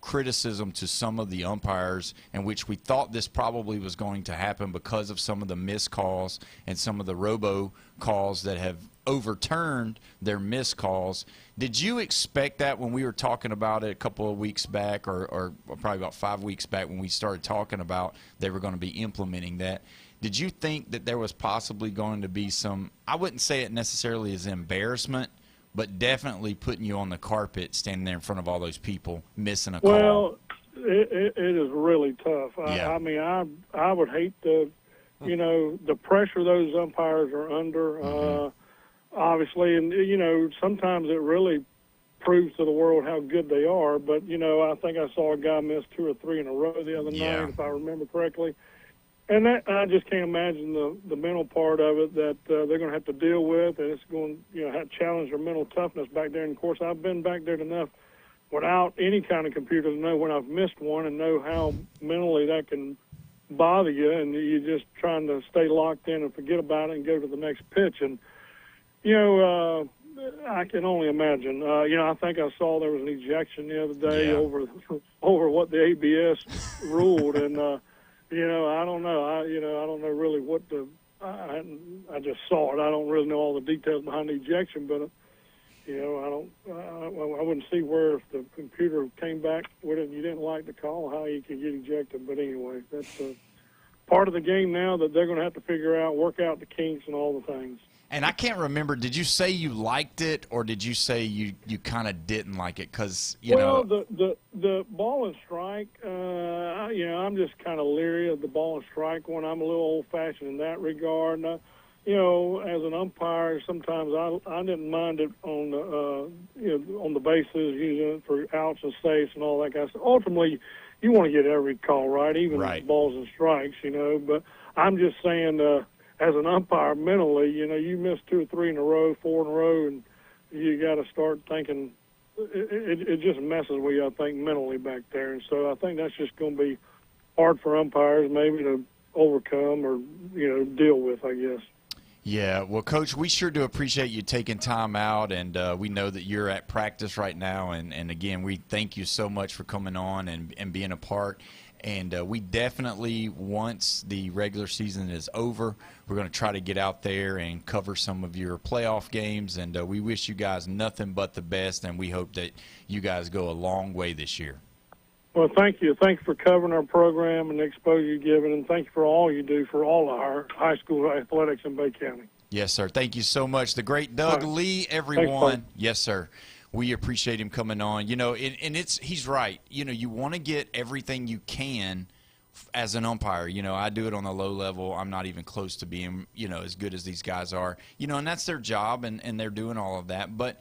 criticism to some of the umpires, in which we thought this probably was going to happen because of some of the missed calls and some of the robo calls that have overturned their missed calls. Did you expect that when we were talking about it a couple of weeks back, or probably about 5 weeks back when we started talking about they were going to be implementing that? Did you think that there was possibly going to be some, I wouldn't say it necessarily as embarrassment, but definitely putting you on the carpet standing there in front of all those people missing a call? Well, it is really tough. Yeah. I mean, I would hate the pressure those umpires are under, obviously, and, sometimes it really proves to the world how good they are. But, I think I saw a guy miss 2 or 3 in a row the other night, if I remember correctly. And that, I just can't imagine the mental part of it that they're going to have to deal with, and it's going to have challenge their mental toughness back there. And, of course, I've been back there enough without any kind of computer to know when I've missed one and know how mentally that can bother you, and you're just trying to stay locked in and forget about it and go to the next pitch. And, I can only imagine. I think I saw there was an ejection the other day over what the ABS ruled, and I don't know. I don't know really what I just saw it. I don't really know all the details behind the ejection, but I wouldn't see where if the computer came back with it and you didn't like the call, how you could get ejected. But anyway, that's part of the game now that they're going to have to figure out, work out the kinks and all the things. And I can't remember, did you say you liked it, or did you say you kind of didn't like it? Because, the ball and strike, I'm just kind of leery of the ball and strike one. I'm a little old-fashioned in that regard. And, as an umpire, sometimes I didn't mind it on the bases, using it for outs and safes and all that kind of stuff. Ultimately, you want to get every call right, even balls and strikes, But I'm just saying, as an umpire, mentally, you miss 2 or 3 in a row, 4 in a row, and you got to start thinking. It just messes with you, I think, mentally back there. And so I think that's just going to be hard for umpires maybe to overcome or, deal with, I guess. Yeah, well, Coach, we sure do appreciate you taking time out, and we know that you're at practice right now. And again, we thank you so much for coming on and being a part. And we definitely, once the regular season is over, we're going to try to get out there and cover some of your playoff games. And we wish you guys nothing but the best, and we hope that you guys go a long way this year. Well, thank you. Thanks for covering our program and the exposure you're giving, and thank you for all you do for all of our high school athletics in Bay County. Yes, sir. Thank you so much. The great Doug Lee, everyone. Thanks, yes, sir. We appreciate him coming on. And he's right. You want to get everything you can as an umpire. I do it on a low level. I'm not even close to being, as good as these guys are. And that's their job, and they're doing all of that. But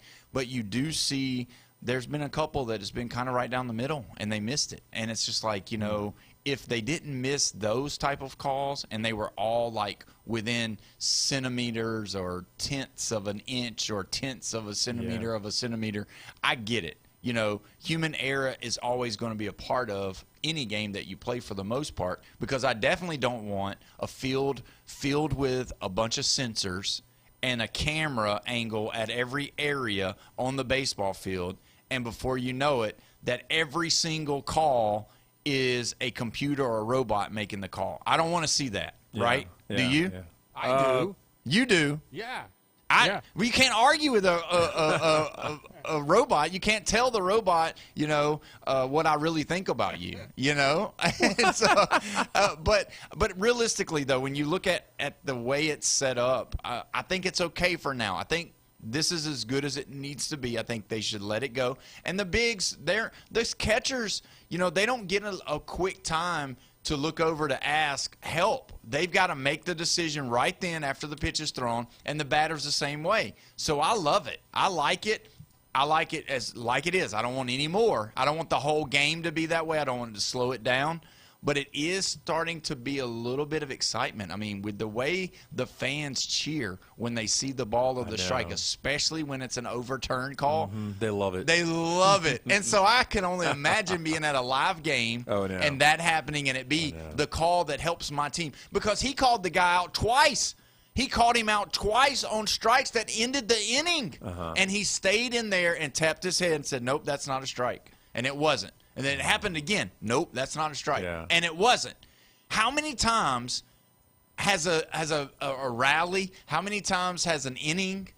you do see there's been a couple that has been kind of right down the middle, and they missed it. And it's just like, if they didn't miss those type of calls and they were all like within centimeters or tenths of an inch or tenths of a centimeter, I get it. Human error is always going to be a part of any game that you play for the most part, because I definitely don't want a field filled with a bunch of sensors and a camera angle at every area on the baseball field, and before you know it, that every single call is a computer or a robot making the call. I don't want to see that, right? Yeah, do you? Yeah. I do. You do? Yeah. Well, you can't argue with a robot. You can't tell the robot, what I really think about you, And so, but realistically, though, when you look at the way it's set up, I think it's okay for now. I think this is as good as it needs to be. I think they should let it go. And the bigs, those catchers, they don't get a quick time to look over to ask help. They've got to make the decision right then after the pitch is thrown, and the batter's the same way. So I love it. I like it. I like it as like it is. I don't want any more. I don't want the whole game to be that way. I don't want it to slow it down. But it is starting to be a little bit of excitement. I mean, with the way the fans cheer when they see the ball or the strike, especially when it's an overturned call. Mm-hmm. They love it. They love it. And so I can only imagine being at a live game and that happening and it be the call that helps my team. Because he called the guy out twice. He called him out twice on strikes that ended the inning. And he stayed in there and tapped his head and said, nope, that's not a strike. And it wasn't. And then it happened again. Nope, that's not a strike. And it wasn't. How many times has a rally, how many times has an inning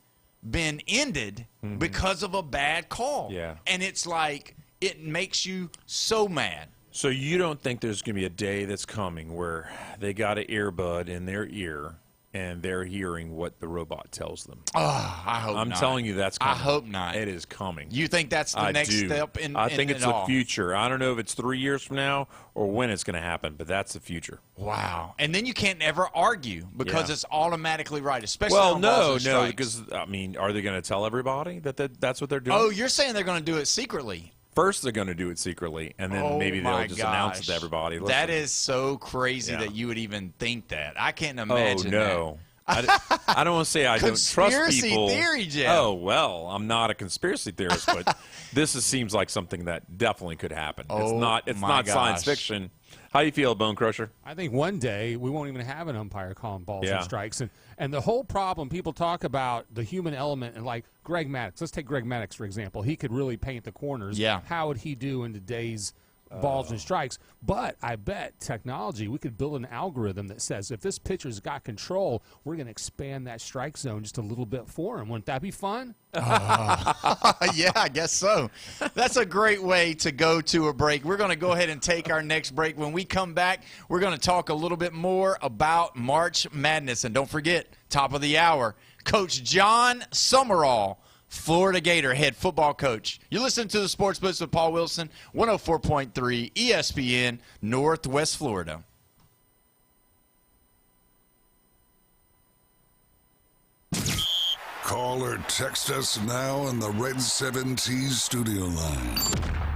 been ended because of a bad call? And it's like it makes you so mad. So you don't think there's going to be a day that's coming where they got an earbud in their ear and they're hearing what the robot tells them? Oh, I hope I'm not. telling you that's coming. I hope not. It is coming. You think that's the next step in I think it's the all? future. I don't know if it's 3 years from now or when it's going to happen, but that's the future. Wow. And then you can't ever argue because it's automatically right, especially on balls and strikes. because, I mean, are they going to tell everybody that's what they're doing? Oh, you're saying they're going to do it secretly. First, they're going to do it secretly, and then maybe they'll just announce it to everybody. Listen. That is so crazy that you would even think that. I can't imagine that. I don't want to say I don't trust people. Conspiracy theory, Jeff. Oh, well, I'm not a conspiracy theorist, but seems like something that definitely could happen. It's not science fiction. How do you feel, Bone Crusher? I think one day we won't even have an umpire calling balls and strikes. And the whole problem, people talk about the human element, and like Greg Maddux. Let's take Greg Maddux, for example. He could really paint the corners. Yeah. How would he do in today's balls and strikes? But I bet technology, we could build an algorithm that says if this pitcher's got control, we're going to expand that strike zone just a little bit for him. Wouldn't that be fun? Yeah, I guess so. That's a great way to go to a break. We're going to go ahead and take our next break. When we come back, we're going to talk a little bit more about March Madness. And don't forget, top of the hour, Coach John Summerall, Florida Gator head football coach. You're listening to the Sports Blitz with Paul Wilson, 104.3 ESPN, Northwest Florida. Call or text us now on the Red 7T studio line.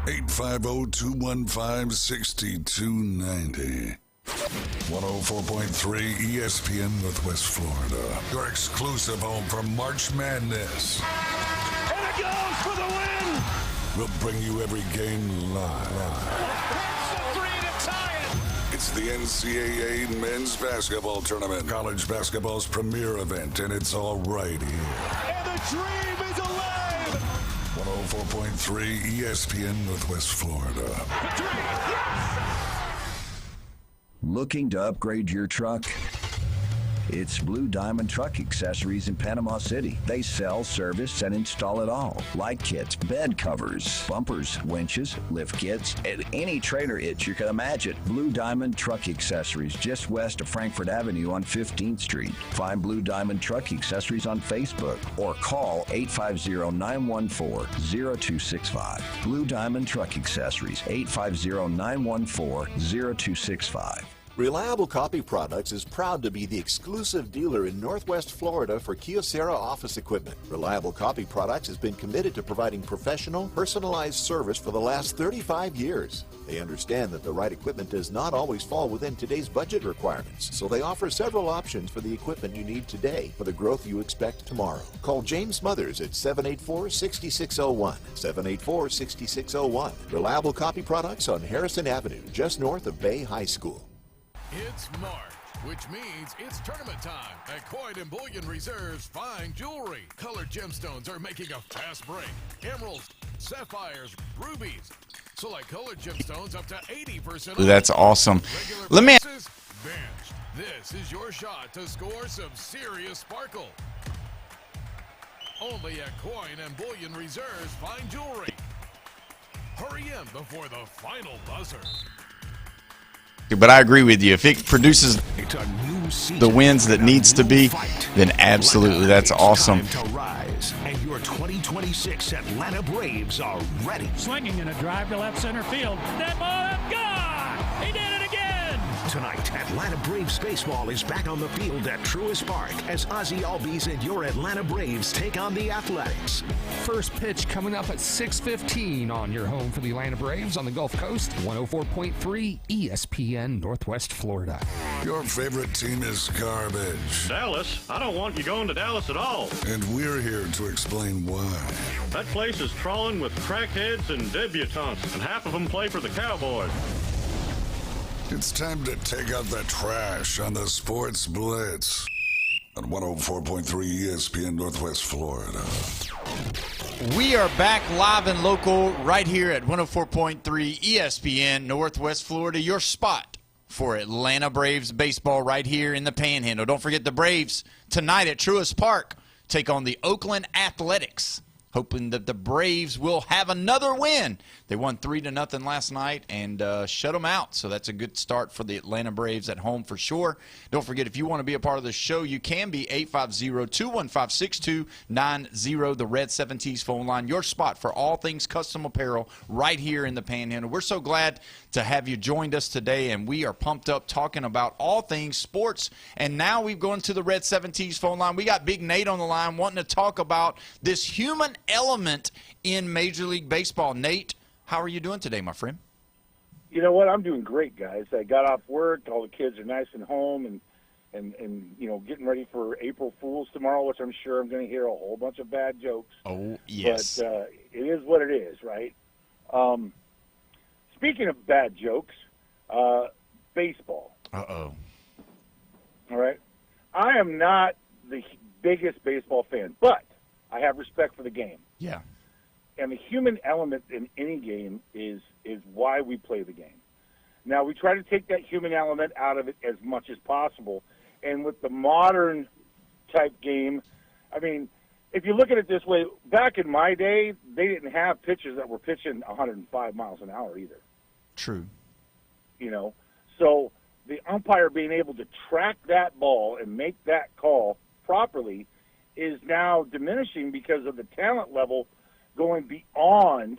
850-215-6290. 104.3 ESPN Northwest Florida. Your exclusive home for March Madness. And it goes for the win! We'll bring you every game live. Hits the three to tie it! It's the NCAA men's basketball tournament, college basketball's premier event, and it's all right here. And the dream is alive! 104.3 ESPN Northwest Florida. The dream, yes! Looking to upgrade your truck? It's Blue Diamond Truck Accessories in Panama City. They sell, service, and install it all. Light kits, bed covers, bumpers, winches, lift kits, and any trailer hitch you can imagine. Blue Diamond Truck Accessories, just west of Frankfort Avenue on 15th Street. Find Blue Diamond Truck Accessories on Facebook or call 850-914-0265. Blue Diamond Truck Accessories, 850-914-0265. Reliable Copy Products is proud to be the exclusive dealer in Northwest Florida for Kyocera office equipment. Reliable Copy Products has been committed to providing professional, personalized service for the last 35 years. They understand that the right equipment does not always fall within today's budget requirements, so they offer several options for the equipment you need today for the growth you expect tomorrow. Call James Smothers at 784-6601, 784-6601. Reliable Copy Products on Harrison Avenue, just north of Bay High School. It's March, which means it's tournament time at Coin & Bullion Reserve's fine jewelry. Colored gemstones are making a fast break. Emeralds, sapphires, rubies. Select colored gemstones up to 80% off. That's awesome. Let me. Benched. This is your shot to score some serious sparkle. Only at Coin & Bullion Reserve's fine jewelry. Hurry in before the final buzzer. But I agree with you. If it produces the wins that needs to be, then absolutely, that's awesome. To rise, and your 2026 Atlanta Braves are ready. Swinging in a drive to left center field. That ball, gone! He did it again! Tonight, Atlanta Braves baseball is back on the field at Truist Park as Ozzie Albies and your Atlanta Braves take on the Athletics. First pitch coming up at 6:15 on your home for the Atlanta Braves on the Gulf Coast, 104.3 ESPN Northwest Florida. Your favorite team is garbage. Dallas? I don't want you going to Dallas at all. And we're here to explain why. That place is crawling with crackheads and debutantes, and half of them play for the Cowboys. It's time to take out the trash on the Sports Blitz on 104.3 ESPN Northwest Florida. We are back live and local right here at 104.3 ESPN Northwest Florida, your spot for Atlanta Braves baseball right here in the Panhandle. Don't forget the Braves tonight at Truist Park take on the Oakland Athletics. Hoping that the Braves will have another win. They won 3-0 last night and shut them out. So that's a good start for the Atlanta Braves at home for sure. Don't forget, if you want to be a part of the show, you can be 850-215-6290, the Red 7T's phone line. Your spot for all things custom apparel right here in the Panhandle. We're so glad to have you joined us today, and we are pumped up talking about all things sports. And now we've gone to the Red 7T's phone line. We got Big Nate on the line wanting to talk about this human element in Major League Baseball. Nate, how are you doing today, my friend? You know what? I'm doing great, guys. I got off work. All the kids are nice and home, and you know, getting ready for April Fools tomorrow, which I'm sure I'm going to hear a whole bunch of bad jokes. Oh, yes. But it is what it is, right? Speaking of bad jokes, baseball. Uh-oh. All right? I am not the biggest baseball fan, but I have respect for the game. Yeah. And the human element in any game is why we play the game. Now, we try to take that human element out of it as much as possible. And with the modern type game, I mean, if you look at it this way, back in my day, they didn't have pitchers that were pitching 105 miles an hour either. True. You know, so the umpire being able to track that ball and make that call properly is now diminishing because of the talent level going beyond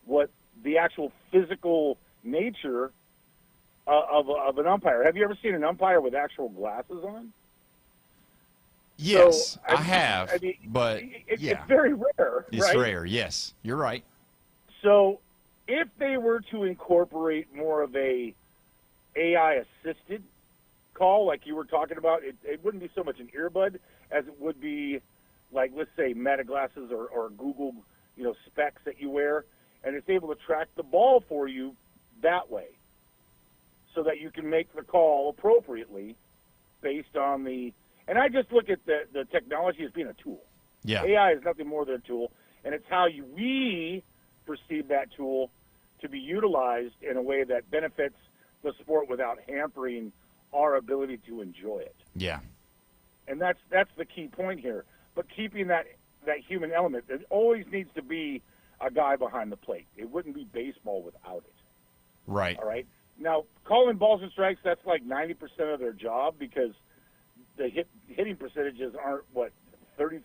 what the actual physical nature of an umpire. Have you ever seen an umpire with actual glasses on? Yes, so, I have, but it's very rare. It's right? rare, yes. You're right. So if they were to incorporate more of a AI-assisted call like you were talking about, it wouldn't be so much an earbud as it would be, like, let's say, Meta glasses or Google, specs that you wear, and it's able to track the ball for you that way so that you can make the call appropriately based on the – and I just look at the technology as being a tool. Yeah. AI is nothing more than a tool, and it's how we perceive that tool to be utilized in a way that benefits the sport without hampering our ability to enjoy it. Yeah. And that's the key point here. But keeping that human element, there always needs to be a guy behind the plate. It wouldn't be baseball without it. Right. All right? Now, calling balls and strikes, that's like 90% of their job because the hitting percentages aren't, 30?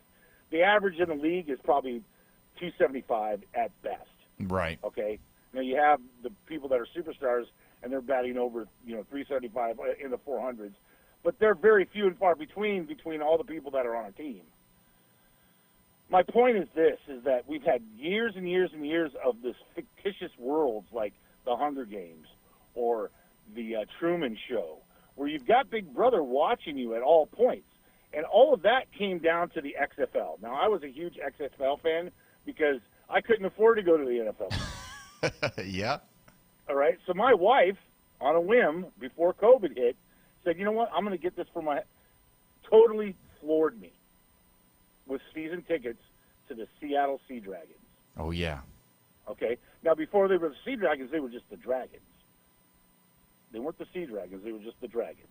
The average in the league is probably 275 at best. Right. Okay? Now, you have the people that are superstars, and they're batting over, 375 in the 400s. But they're very few and far between all the people that are on a team. My point is this, is that we've had years and years and years of this fictitious worlds like the Hunger Games or the Truman Show, where you've got Big Brother watching you at all points. And all of that came down to the XFL. Now, I was a huge XFL fan because I couldn't afford to go to the NFL. Yeah. All right? So my wife, on a whim, before COVID hit, said, you know what, I'm going to get this for my – totally floored me with season tickets to the Seattle Sea Dragons. Oh, yeah. Okay? Now, before they were the Sea Dragons, they were just the Dragons. They weren't the Sea Dragons. They were just the Dragons.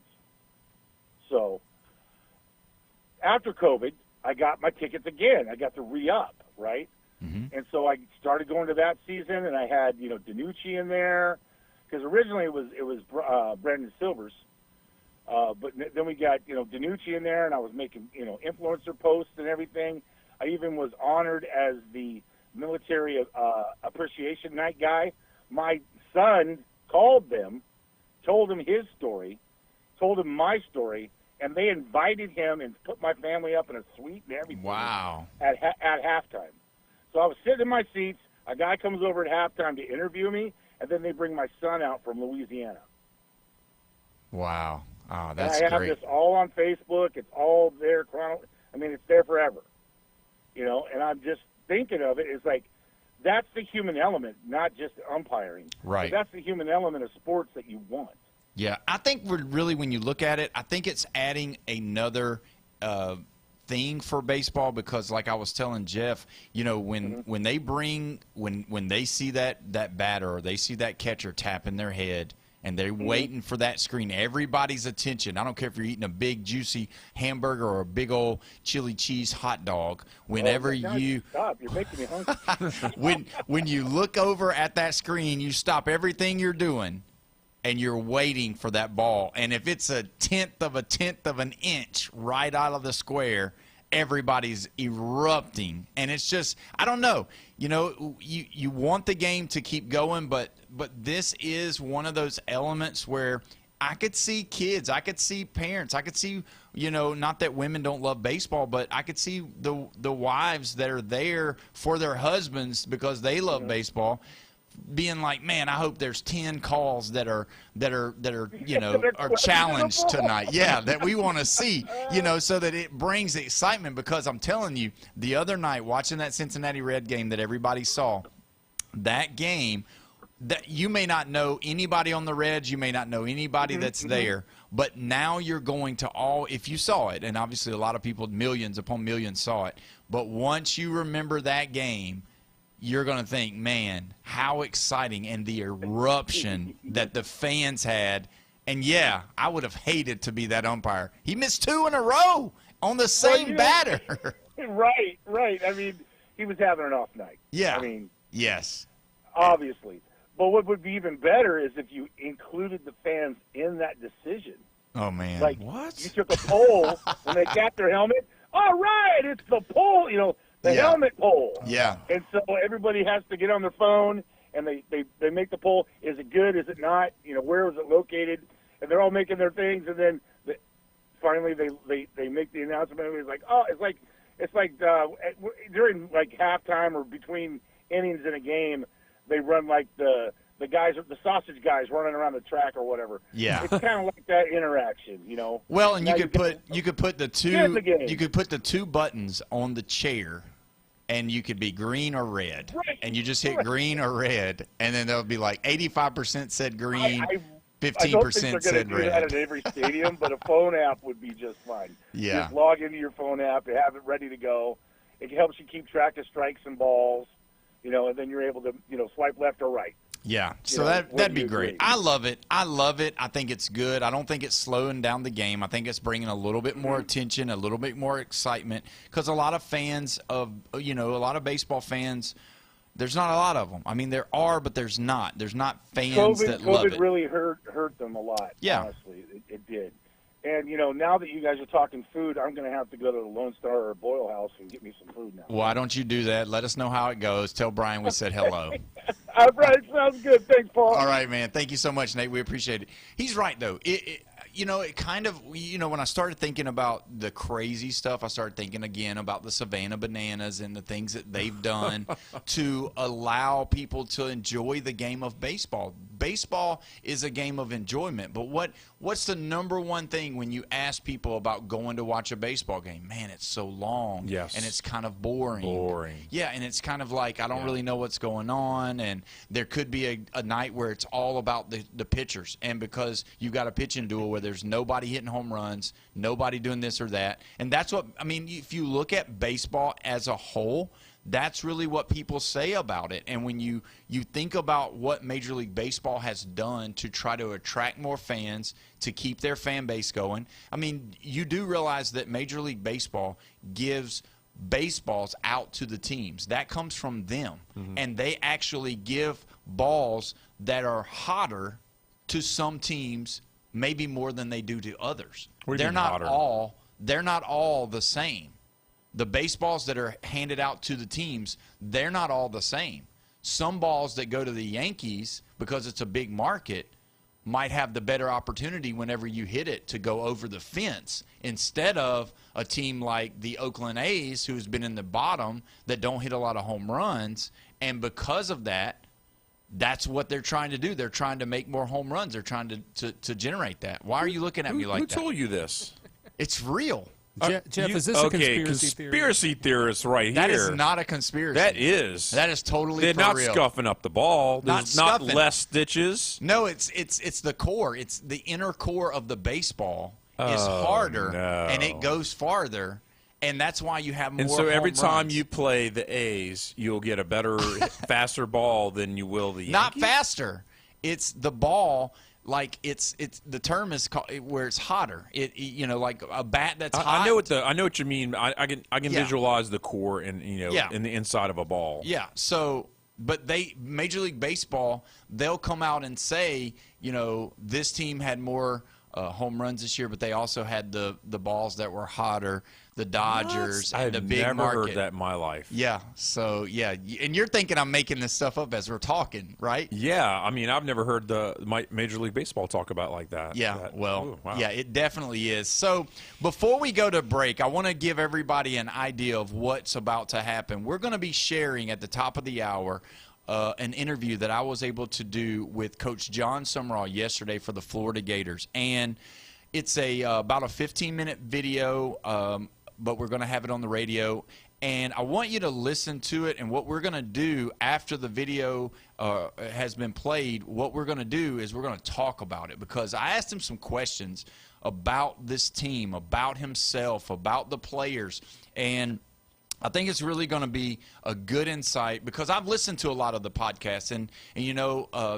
So, after COVID, I got my tickets again. I got to re-up, right? Mm-hmm. And so I started going to that season, and I had, you know, DiNucci in there. Because originally it was Brandon Silvers. But then we got, you know, DiNucci in there, and I was making, you know, influencer posts and everything. I even was honored as the military appreciation night guy. My son called them, told him his story, told him my story, and they invited him and put my family up in a suite and everything. Wow. At halftime. So I was sitting in my seats. A guy comes over at halftime to interview me, and then they bring my son out from Louisiana. Wow. Oh, that's and I have great. this all on Facebook. It's all there. I mean, it's there forever. You know, and I'm just thinking of it as like, that's the human element, not just umpiring. Right. But that's the human element of sports that you want. Yeah, I think we're really, when you look at it, I think it's adding another thing for baseball because, like I was telling Jeff, you know, when they bring when they see that batter or they see that catcher tapping their head and they're waiting for that screen, everybody's attention. I don't care if you're eating a big juicy hamburger or a big old chili cheese hot dog. Whenever Stop, you're making me hungry. when you look over at that screen, you stop everything you're doing. And you're waiting for that ball. And if it's a tenth of an inch right out of the square, everybody's erupting. And it's just, I don't know. You know, you want the game to keep going, but this is one of those elements where I could see kids, I could see parents, I could see, you know, not that women don't love baseball, but I could see the wives that are there for their husbands because they love baseball. Being like, man, I hope there's 10 calls that are you know are challenged tonight. Yeah, that we want to see, you know, so that it brings the excitement. Because I'm telling you, the other night watching that Cincinnati Red game that everybody saw, that game, that you may not know anybody on the Reds, you may not know anybody that's there, but now you're going to all, if you saw it, and obviously a lot of people, millions upon millions saw it, but once you remember that game, you're going to think, man, how exciting, and the eruption that the fans had. And, yeah, I would have hated to be that umpire. He missed 2 in a row on the same batter. Right. I mean, he was having an off night. Yeah. I mean, yes. Obviously. But what would be even better is if you included the fans in that decision. Oh, man. Like, what? You took a poll when they tapped their helmet. All right, it's the poll, you know. The helmet poll. Yeah. And so everybody has to get on their phone, and they make the poll. Is it good? Is it not? You know, where is it located? And they're all making their things, and then finally they make the announcement. And it's like, oh, it's like during like halftime or between innings in a game, they run like the guys, the sausage guys running around the track or whatever. Yeah. It's kind of like that interaction, you know. Well, and you could put the two buttons on the chair, and you could be green or red, and you just hit green or red, and then there'll be like 85% said green, 15% said red. I don't think they're going to do that at every stadium, but a phone app would be just fine. Yeah. Just log into your phone app, have it ready to go. It helps you keep track of strikes and balls, you know, and then you're able to, you know, swipe left or right. Yeah, so that'd be great. I love it. I think it's good. I don't think it's slowing down the game. I think it's bringing a little bit more attention, a little bit more excitement, because a lot of fans of, you know, a lot of baseball fans, there's not a lot of them. I mean, there are, but there's not. There's not fans that love it. COVID really hurt them a lot, honestly. It did. And, you know, now that you guys are talking food, I'm going to have to go to the Lone Star or Boyle House and get me some food now. Why don't you do that? Let us know how it goes. Tell Brian we said hello. All right, sounds good. Thanks, Paul. All right, man. Thank you so much, Nate. We appreciate it. He's right, though. You know, it kind of, you know, when I started thinking about the crazy stuff, I started thinking again about the Savannah Bananas and the things that they've done to allow people to enjoy the game of baseball. baseball is a game of enjoyment. But what's the number one thing when you ask people about going to watch a baseball game? Man, it's so long. Yes. And it's kind of boring. Boring. Yeah, and it's kind of like I don't really know what's going on. And there could be a night where it's all about the pitchers. And because you've got a pitching duel where there's nobody hitting home runs, nobody doing this or that. And that's what, I mean, if you look at baseball as a whole, that's really what people say about it. And when you think about what Major League Baseball has done to try to attract more fans, to keep their fan base going, I mean, you do realize that Major League Baseball gives baseballs out to the teams. That comes from them. And they actually give balls that are hotter to some teams, maybe more than they do to others. They're not all the same. The baseballs that are handed out to the teams, they're not all the same. Some balls that go to the Yankees, because it's a big market, might have the better opportunity whenever you hit it to go over the fence instead of a team like the Oakland A's, who's been in the bottom, that don't hit a lot of home runs. And because of that, that's what they're trying to do. They're trying to make more home runs. They're trying to generate that. Why are you looking at me like that? Who told you this? It's real. Jeff, is this a conspiracy theory? Conspiracy theorist right here. That is not a conspiracy. That is. That is totally They're for not real. scuffing up the ball. There's not less stitches. No, it's the core. It's the inner core of the baseball is harder, and it goes farther, and that's why you have more And so every home time runs. you play the A's, you'll get a better, faster ball than you will the Yankees? Not faster. It's the ball. Like it's the term is called where it's hotter. Like a bat that's hot. I know what you mean. I can visualize the core and in the inside of a ball. Yeah. So, but Major League Baseball, they'll come out and say, this team had more home runs this year, but they also had the balls that were hotter. The Dodgers and the big market. I've never heard that in my life. Yeah. So, yeah. And you're thinking I'm making this stuff up as we're talking, right? Yeah. I mean, I've never heard the Major League Baseball talk about like that. Yeah. Wow. Yeah, it definitely is. So, before we go to break, I want to give everybody an idea of what's about to happen. We're going to be sharing at the top of the hour an interview that I was able to do with Coach John Summerall yesterday for the Florida Gators. And it's about a 15-minute video, but we're going to have it on the radio. And I want you to listen to it. And what we're going to do after the video has been played, what we're going to do is we're going to talk about it. Because I asked him some questions about this team, about himself, about the players. And I think it's really going to be a good insight because I've listened to a lot of the podcasts, and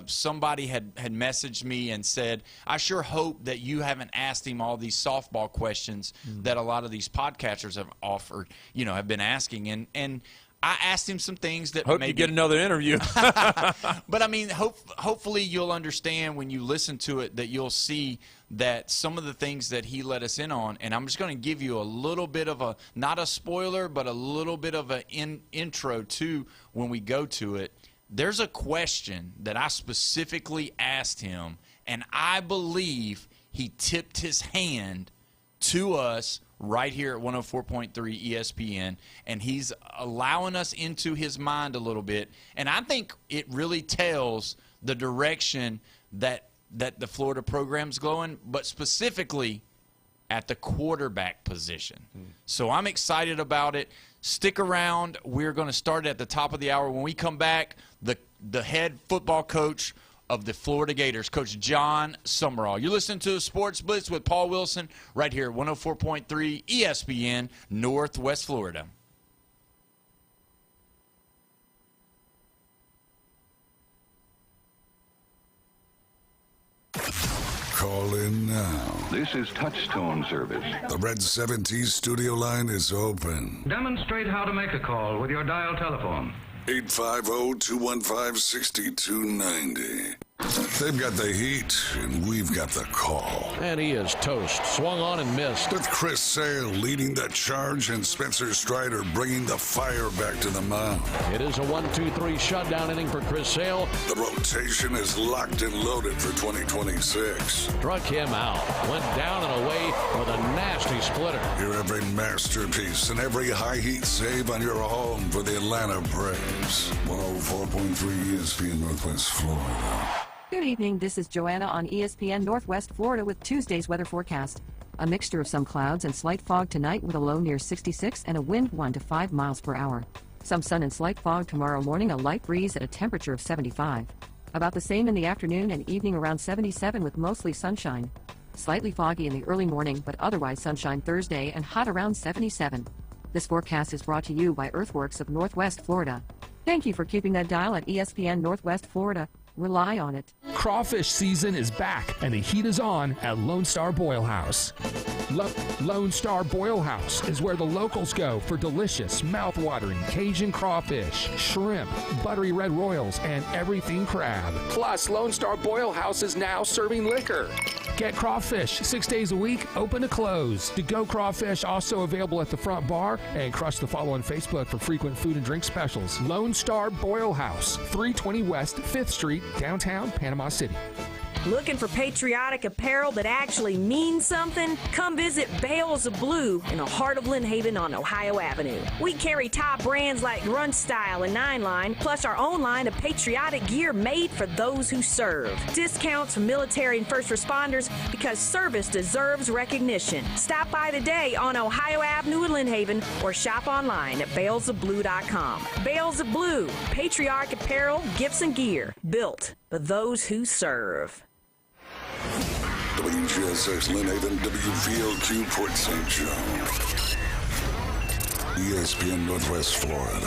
somebody had messaged me and said, I sure hope that you haven't asked him all these softball questions that a lot of these podcasters have offered, have been asking. And I asked him some things that hope you get another interview. But I mean, hopefully you'll understand when you listen to it that you'll see that some of the things that he let us in on, and I'm just going to give you a little bit of not a spoiler, but a little bit of an intro to when we go to it. There's a question that I specifically asked him, and I believe he tipped his hand to us right here at 104.3 ESPN, and he's allowing us into his mind a little bit. And I think it really tells the direction that the Florida program's going, but specifically at the quarterback position. So I'm excited about it. Stick around. We're going to start at the top of the hour. When we come back, the head football coach of the Florida Gators, Coach John Summerall. You're listening to Sports Blitz with Paul Wilson right here at 104.3 ESPN, Northwest Florida. Call in now. This is Touchstone service. The Red 70s studio line is open. Demonstrate how to make a call with your dial telephone. 850-215-6290. They've got the heat, and we've got the call. And he is toast. Swung on and missed. With Chris Sale leading the charge and Spencer Strider bringing the fire back to the mound. It is a 1-2-3 shutdown inning for Chris Sale. The rotation is locked and loaded for 2026. Struck him out. Went down and away with a nasty splitter. Hear every masterpiece and every high heat save on your home for the Atlanta Braves. 104.3 ESPN Northwest Florida. Good evening, this is Joanna on ESPN Northwest Florida with Tuesday's weather forecast. A mixture of some clouds and slight fog tonight with a low near 66 and a wind 1 to 5 miles per hour. Some sun and slight fog tomorrow morning, a light breeze at a temperature of 75. About the same in the afternoon and evening around 77 with mostly sunshine. Slightly foggy in the early morning, but otherwise sunshine Thursday and hot around 77. This forecast is brought to you by Earthworks of Northwest Florida. Thank you for keeping that dial at ESPN Northwest Florida. Rely on it. Crawfish season is back, and the heat is on at Lone Star Boil House. Lone Star Boil House is where the locals go for delicious, mouth-watering Cajun crawfish, shrimp, buttery red royals, and everything crab. Plus, Lone Star Boil House is now serving liquor. Get crawfish 6 days a week, open to close. To-go crawfish also available at the front bar, and crush the follow on Facebook for frequent food and drink specials. Lone Star Boil House, 320 West 5th Street, downtown Panama City. Looking for patriotic apparel that actually means something? Come visit Bales of Blue in the heart of Lynn Haven on Ohio Avenue. We carry top brands like Run Style and Nine Line, plus our own line of patriotic gear made for those who serve. Discounts for military and first responders because service deserves recognition. Stop by today on Ohio Avenue in Lynn Haven or shop online at balesofblue.com. Bales of Blue, patriotic apparel, gifts, and gear built for those who serve. WGSX Lynn Haven, WVOQ Port St. John, ESPN Northwest Florida.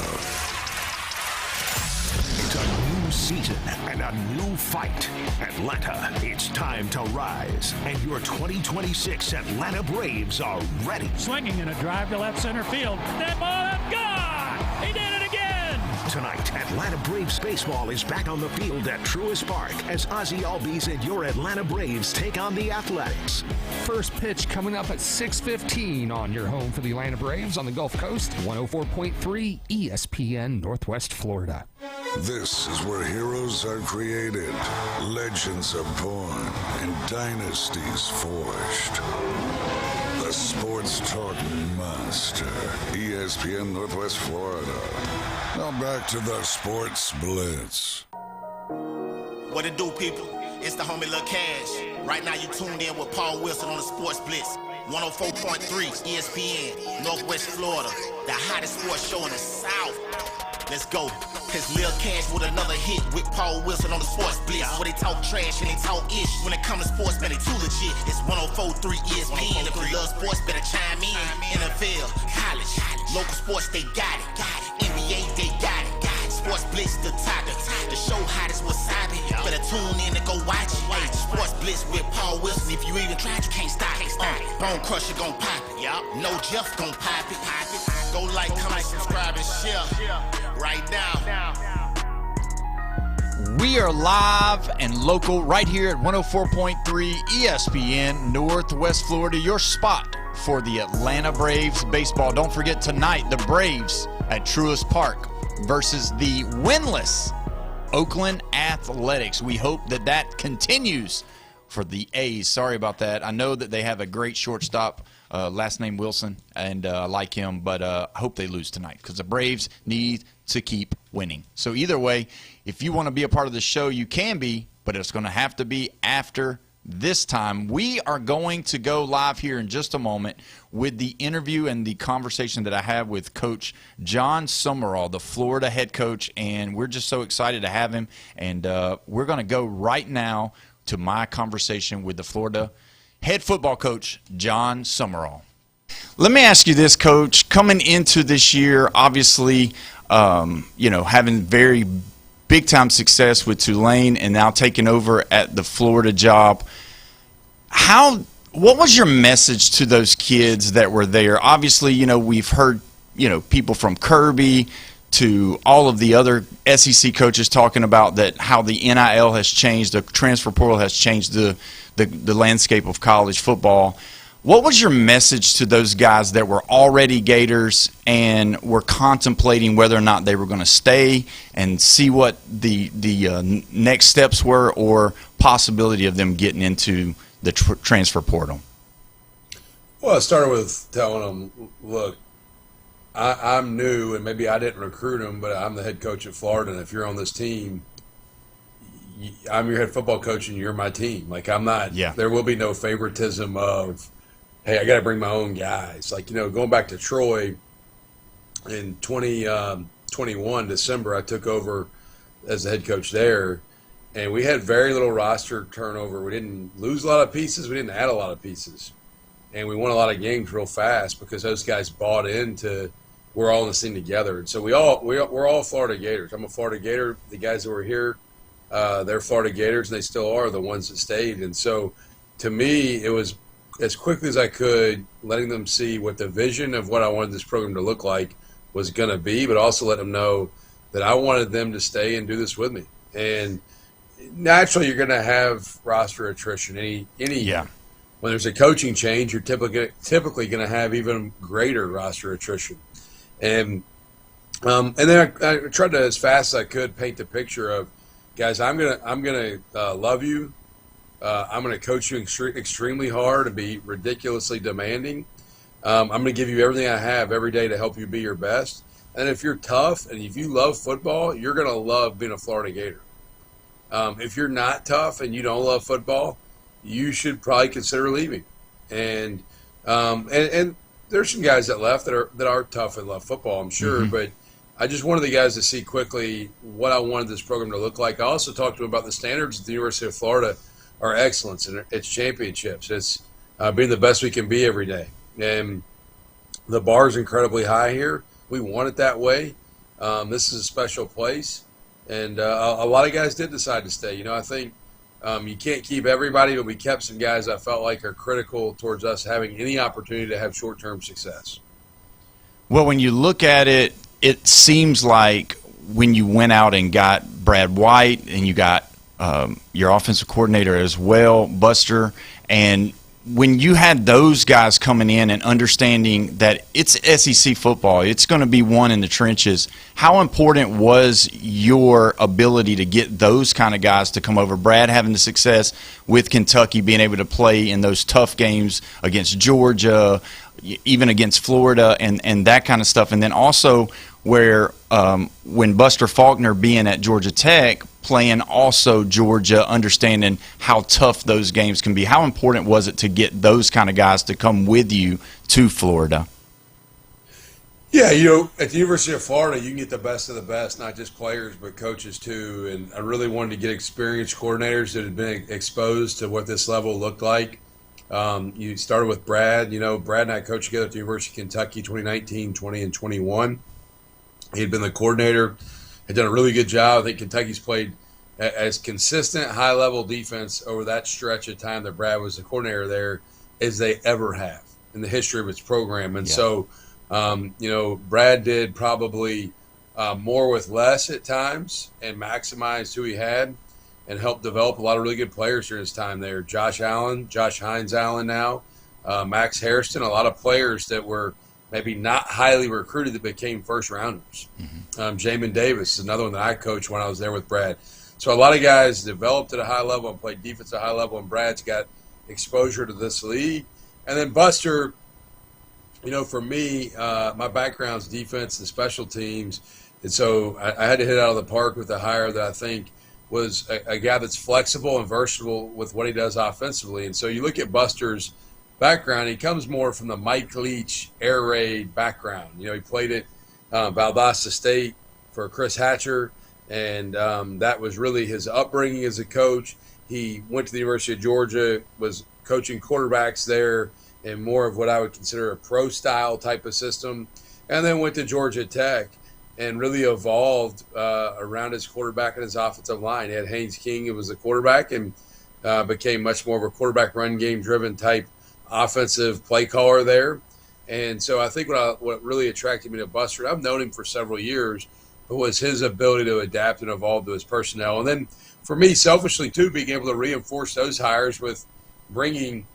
It's a new season and a new fight. Atlanta, it's time to rise. And your 2026 Atlanta Braves are ready. Swinging in a drive to left center field. That ball up, gone! He did it again! Tonight, Atlanta Braves baseball is back on the field at Truist Park as Ozzie Albies and your Atlanta Braves take on the Athletics. First pitch coming up at 6:15 on your home for the Atlanta Braves on the Gulf Coast, 104.3 ESPN Northwest Florida. This is where heroes are created, legends are born, and dynasties forged. The Sports Talk Master, ESPN Northwest Florida. Now back to the Sports Blitz. What it do, people? It's the homie Lil Cash. Right now you tuned in with Paul Wilson on the Sports Blitz. 104.3 ESPN, Northwest Florida. The hottest sports show in the South. Let's go. Cause Lil Cash with another hit with Paul Wilson on the Sports Blitz. Where they talk trash and they talk ish. When it comes to sports, man, they too legit. It's 104.3 ESPN. If you love sports, better chime in. NFL, college, local sports, they got it. NBA, they got it. Sports Blitz, the topic. The show hottest wasabi. Better tune in and go watch it. Sports Blitz with Paul Wilson. If you even tried, you can't stop it. Bone Crusher gon' pop it. No Jeff gon' pop it. Go like, comment, subscribe, and share. Right now. We are live and local right here at 104.3 ESPN Northwest Florida, your spot for the Atlanta Braves baseball. Don't forget tonight, the Braves at Truist Park versus the winless Oakland Athletics. We hope that that continues for the A's. Sorry about that. I know that they have a great shortstop, last name Wilson, and I like him, but I hope they lose tonight because the Braves need to keep winning. So either way, if you want to be a part of the show, you can be, but it's going to have to be after this time. We are going to go live here in just a moment with the interview and the conversation that I have with Coach John Summerall, the Florida head coach, and we're just so excited to have him. And we're going to go right now to my conversation with the Florida head football coach, John Summerall. Let me ask you this, Coach. Coming into this year, obviously, having very big-time success with Tulane and now taking over at the Florida job, what was your message to those kids that were there? Obviously, we've heard, people from Kirby to all of the other SEC coaches talking about that how the NIL has changed, the transfer portal has changed the landscape of college football. What was your message to those guys that were already Gators and were contemplating whether or not they were going to stay and see what the next steps were or possibility of them getting into the transfer portal? Well, I started with telling them, look, I'm new and maybe I didn't recruit them, but I'm the head coach at Florida, and if you're on this team, I'm your head football coach and you're my team. Like, I'm not. Yeah. There will be no favoritism of, hey, I got to bring my own guys. Like, going back to Troy in 2021 December, I took over as the head coach there, and we had very little roster turnover. We didn't lose a lot of pieces. We didn't add a lot of pieces, and we won a lot of games real fast because those guys bought into we're all in this thing together. And so we're all Florida Gators. I'm a Florida Gator. The guys that were here, they're Florida Gators, and they still are the ones that stayed. And so, to me, it was as quickly as I could letting them see what the vision of what I wanted this program to look like was going to be, but also let them know that I wanted them to stay and do this with me. And naturally, you're going to have roster attrition. When there's a coaching change, you're typically going to have even greater roster attrition. And then I tried to, as fast as I could, paint the picture of, guys, I'm gonna love you. I'm going to coach you extremely hard and be ridiculously demanding. I'm going to give you everything I have every day to help you be your best. And if you're tough and if you love football, you're going to love being a Florida Gator. If you're not tough and you don't love football, you should probably consider leaving. And there's some guys that left that are tough and love football, I'm sure. Mm-hmm. But I just wanted the guys to see quickly what I wanted this program to look like. I also talked to them about the standards at the University of Florida are excellence, and it's championships. It's being the best we can be every day. And the bar is incredibly high here. We want it that way. This is a special place. And a lot of guys did decide to stay. I think you can't keep everybody, but we kept some guys I felt like are critical towards us having any opportunity to have short-term success. Well, when you look at it, it seems like when you went out and got Brad White and you got your offensive coordinator as well, Buster, and when you had those guys coming in and understanding that it's SEC football, it's going to be won in the trenches, how important was your ability to get those kind of guys to come over? Brad having the success with Kentucky, being able to play in those tough games against Georgia, even against Florida, and that kind of stuff. And then also where when Buster Faulkner being at Georgia Tech, playing also Georgia, understanding how tough those games can be. How important was it to get those kind of guys to come with you to Florida? Yeah, at the University of Florida, you can get the best of the best, not just players, but coaches too. And I really wanted to get experienced coordinators that had been exposed to what this level looked like. You started with Brad. Brad and I coached together at the University of Kentucky 2019, 20, and 21. He had been the coordinator, had done a really good job. I think Kentucky's played as consistent, high-level defense over that stretch of time that Brad was the coordinator there as they ever have in the history of its program. And so, Brad did probably more with less at times and maximized who he had and helped develop a lot of really good players during his time there. Josh Hines Allen now, Max Hairston, a lot of players that were maybe not highly recruited that became first-rounders. Mm-hmm. Jamin Davis is another one that I coached when I was there with Brad. So a lot of guys developed at a high level and played defense at a high level, and Brad's got exposure to this league. And then Buster, for me, my background's defense and special teams, and so I had to hit out of the park with a hire that I think was a guy that's flexible and versatile with what he does offensively. And so you look at Buster's background, he comes more from the Mike Leach air raid background. He played at Valdosta State for Chris Hatcher, and that was really his upbringing as a coach. He went to the University of Georgia, was coaching quarterbacks there in more of what I would consider a pro-style type of system, and then went to Georgia Tech and really evolved around his quarterback and his offensive line. He had Haynes King, who was the quarterback, and became much more of a quarterback run game driven type offensive play caller there. And so I think what really attracted me to Buster, I've known him for several years, but was his ability to adapt and evolve to his personnel. And then for me, selfishly too, being able to reinforce those hires with bringing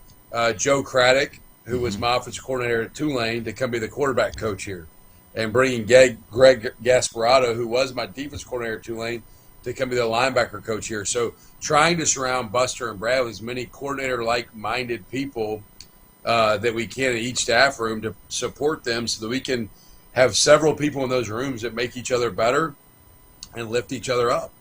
Joe Craddock, who was my offensive coordinator at Tulane, to come be the quarterback coach here, and bringing Greg Gasparotto, who was my defense coordinator at Tulane, to come be the linebacker coach here. So trying to surround Buster and Brad with as many coordinator-like-minded people that we can in each staff room to support them so that we can have several people in those rooms that make each other better and lift each other up.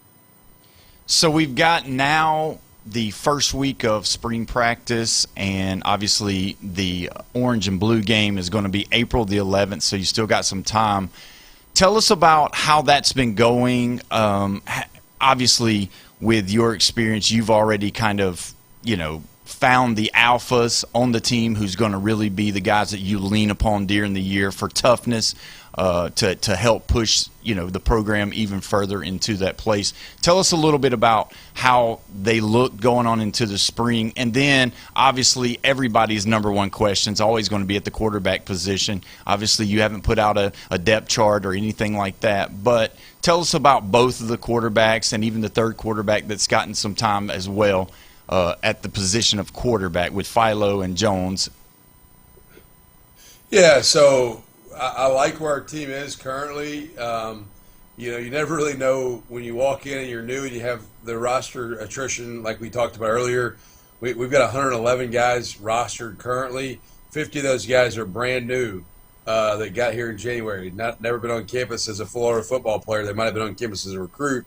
So we've got now the first week of spring practice, and obviously the orange and blue game is going to be April the 11th, so you still got some time. Tell us about how that's been going. Obviously, with your experience, you've already kind of, found the alphas on the team who's going to really be the guys that you lean upon during the year for toughness, to help push, the program even further into that place. Tell us a little bit about how they look going on into the spring. And then, obviously, everybody's number one question is always going to be at the quarterback position. Obviously, you haven't put out a depth chart or anything like that. But tell us about both of the quarterbacks and even the third quarterback that's gotten some time as well at the position of quarterback with Philo and Jones. Yeah, so I like where our team is currently. You never really know when you walk in and you're new and you have the roster attrition like we talked about earlier. We've got 111 guys rostered currently. 50 of those guys are brand new that got here in January. Never been on campus as a Florida football player. They might have been on campus as a recruit,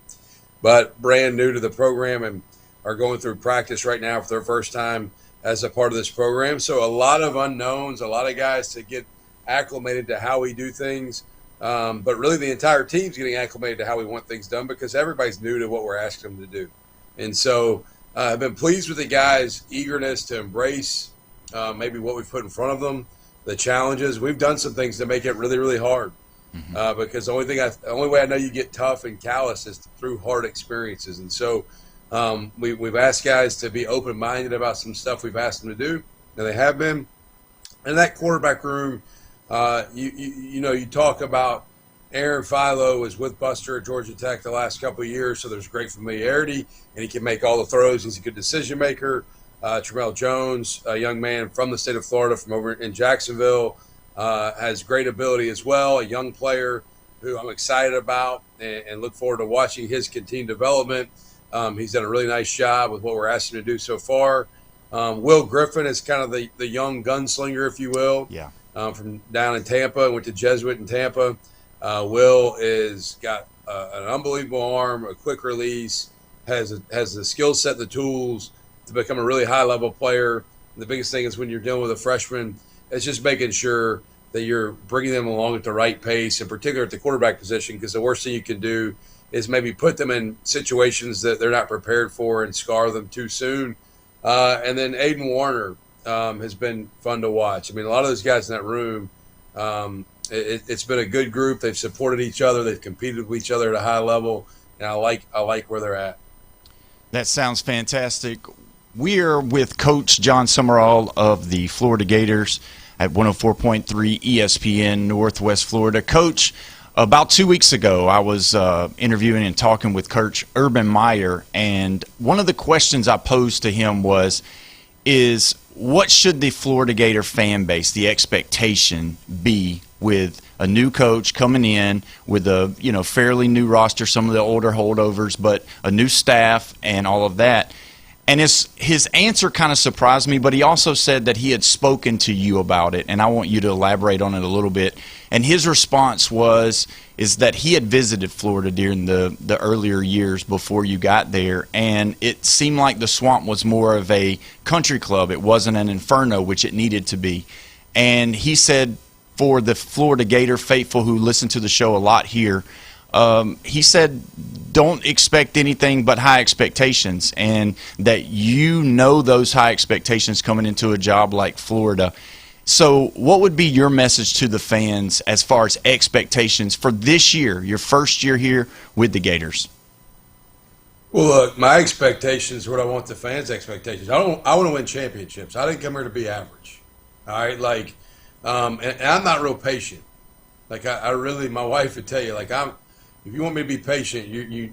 but brand new to the program and are going through practice right now for their first time as a part of this program. So a lot of unknowns, a lot of guys to get acclimated to how we do things. But really the entire team's getting acclimated to how we want things done because everybody's new to what we're asking them to do. And so I've been pleased with the guys' eagerness to embrace maybe what we've put in front of them, the challenges. We've done some things to make it really, really hard because the only way I know you get tough and callous is through hard experiences. And so we've asked guys to be open-minded about some stuff we've asked them to do, and they have been. And that quarterback room, you talk about Aaron Philo was with Buster at Georgia Tech the last couple of years, so there's great familiarity, and he can make all the throws. He's a good decision maker. Tramel Jones, a young man from the state of Florida from over in Jacksonville, has great ability as well, a young player who I'm excited about and look forward to watching his continued development. He's done a really nice job with what we're asking him to do so far. Will Griffin is kind of the young gunslinger, if you will. Yeah. From down in Tampa, went to Jesuit in Tampa. Will is got an unbelievable arm, a quick release, has the skill set, the tools to become a really high-level player. And the biggest thing is when you're dealing with a freshman, it's just making sure that you're bringing them along at the right pace, in particular at the quarterback position, because the worst thing you can do is maybe put them in situations that they're not prepared for and scar them too soon. And then Aiden Warner has been fun to watch. I mean, a lot of those guys in that room, it's been a good group. They've supported each other. They've competed with each other at a high level, and I like where they're at. That sounds fantastic. We are with Coach John Summerall of the Florida Gators at 104.3 ESPN Northwest Florida. Coach, about 2 weeks ago, I was interviewing and talking with Coach Urban Meyer, and one of the questions I posed to him is what should the Florida Gator fan base, the expectation, be with a new coach coming in with a fairly new roster, some of the older holdovers, but a new staff and all of that. And his answer kind of surprised me, but he also said that he had spoken to you about it, and I want you to elaborate on it a little bit. And his response is that he had visited Florida during the earlier years before you got there, and it seemed like the Swamp was more of a country club. It wasn't an inferno, which it needed to be. And he said for the Florida Gator faithful who listen to the show a lot here, he said don't expect anything but high expectations, and that those high expectations coming into a job like Florida. So what would be your message to the fans as far as expectations for this year, your first year here with the Gators? Well, look, my expectations, what I want the fans' expectations. I want to win championships. I didn't come here to be average. All right, and I'm not real patient. I really, my wife would tell you, if you want me to be patient, you're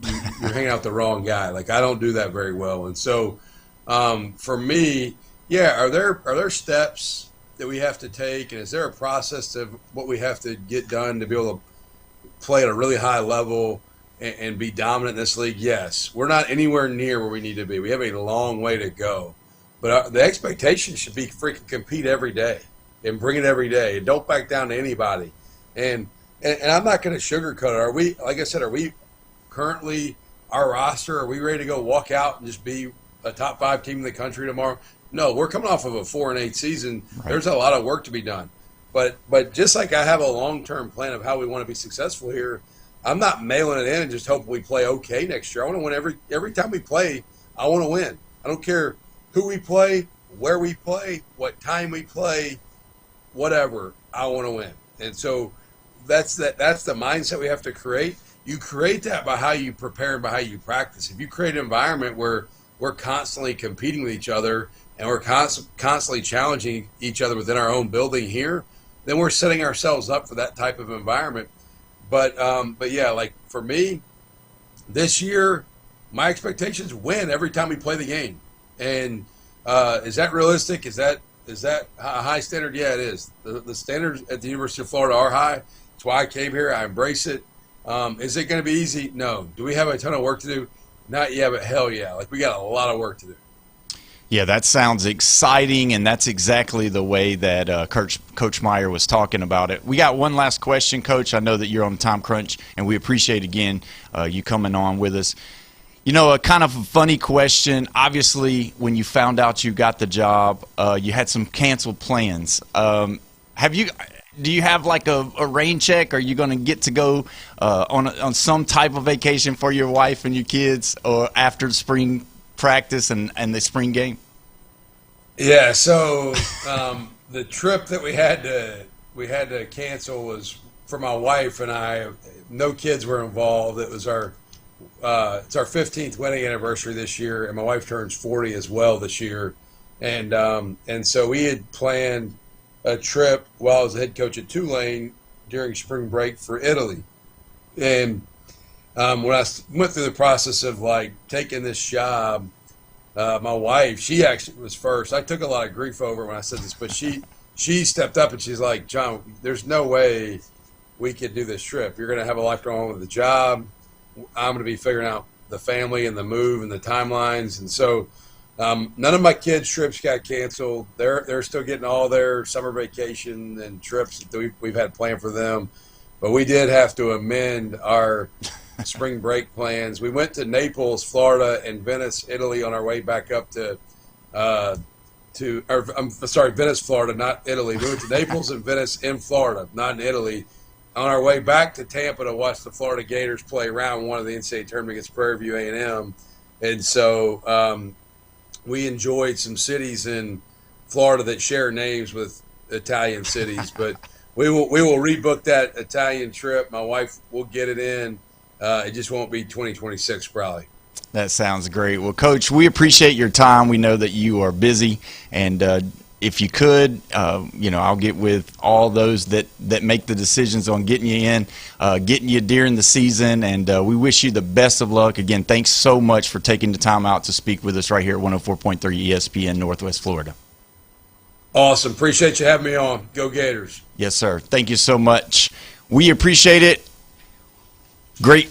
hanging out with the wrong guy. I don't do that very well. And so, for me, are there steps that we have to take, and is there a process of what we have to get done to be able to play at a really high level and be dominant in this league? Yes. We're not anywhere near where we need to be. We have a long way to go. But the expectation should be freaking compete every day and bring it every day and don't back down to anybody. And I'm not going to sugarcoat it. Are we, like I said, are we currently our roster, are we ready to go walk out and just be a top 5 team in the country tomorrow? No, we're coming off of a 4-8 season. Right. There's a lot of work to be done. But just like I have a long-term plan of how we want to be successful here, I'm not mailing it in and just hoping we play okay next year. I want to win every time we play. I want to win. I don't care who we play, where we play, what time we play, whatever. I want to win. And so that's the mindset we have to create. You create that by how you prepare and by how you practice. If you create an environment where we're constantly competing with each other and we're constantly challenging each other within our own building here, then we're setting ourselves up for that type of environment. But yeah, like for me, this year, my expectations win every time we play the game. And is that realistic? Is that a high standard? Yeah, it is. The standards at the University of Florida are high. That's why I came here. I embrace it. Is it going to be easy? No. Do we have a ton of work to do? Not yet, but hell yeah. Like, we got a lot of work to do. Yeah, that sounds exciting, and that's exactly the way that Coach Meyer was talking about it. We got one last question, Coach. I know that you're on the time crunch, and we appreciate, again, you coming on with us. You know, a kind of a funny question. Obviously, when you found out you got the job, you had some canceled plans. Do you have like a rain check? Are you going to get to go on some type of vacation for your wife and your kids, or after spring practice and the spring game? Yeah, so the trip that we had to cancel was for my wife and I. No kids were involved. It was it's our 15th wedding anniversary this year, and my wife turns 40 as well this year, and so we had planned a trip while I was the head coach at Tulane during spring break for Italy. And when I went through the process of like taking this job, my wife, she actually was first. I took a lot of grief over when I said this, but she stepped up and she's like, John, there's no way we could do this trip. You're going to have a life going on with the job. I'm going to be figuring out the family and the move and the timelines. And so none of my kids' trips got canceled. They're still getting all their summer vacation and trips that we've had planned for them. But we did have to amend our spring break plans. We went to Naples, Florida, and Venice, Italy on our way back up to Venice, Florida, not Italy. We went to Naples and Venice in Florida, not in Italy. On our way back to Tampa to watch the Florida Gators play round one of the NCAA tournament against Prairie View A&M. And so we enjoyed some cities in Florida that share names with Italian cities. But we will rebook that Italian trip. My wife will get it in. It just won't be 2026 probably. That sounds great. Well, Coach, we appreciate your time. We know that you are busy, and if you could, I'll get with all those that make the decisions on getting you in, getting you during the season, and we wish you the best of luck. Again, thanks so much for taking the time out to speak with us right here at 104.3 ESPN Northwest Florida. Awesome. Appreciate you having me on. Go Gators. Yes, sir. Thank you so much. We appreciate it. Great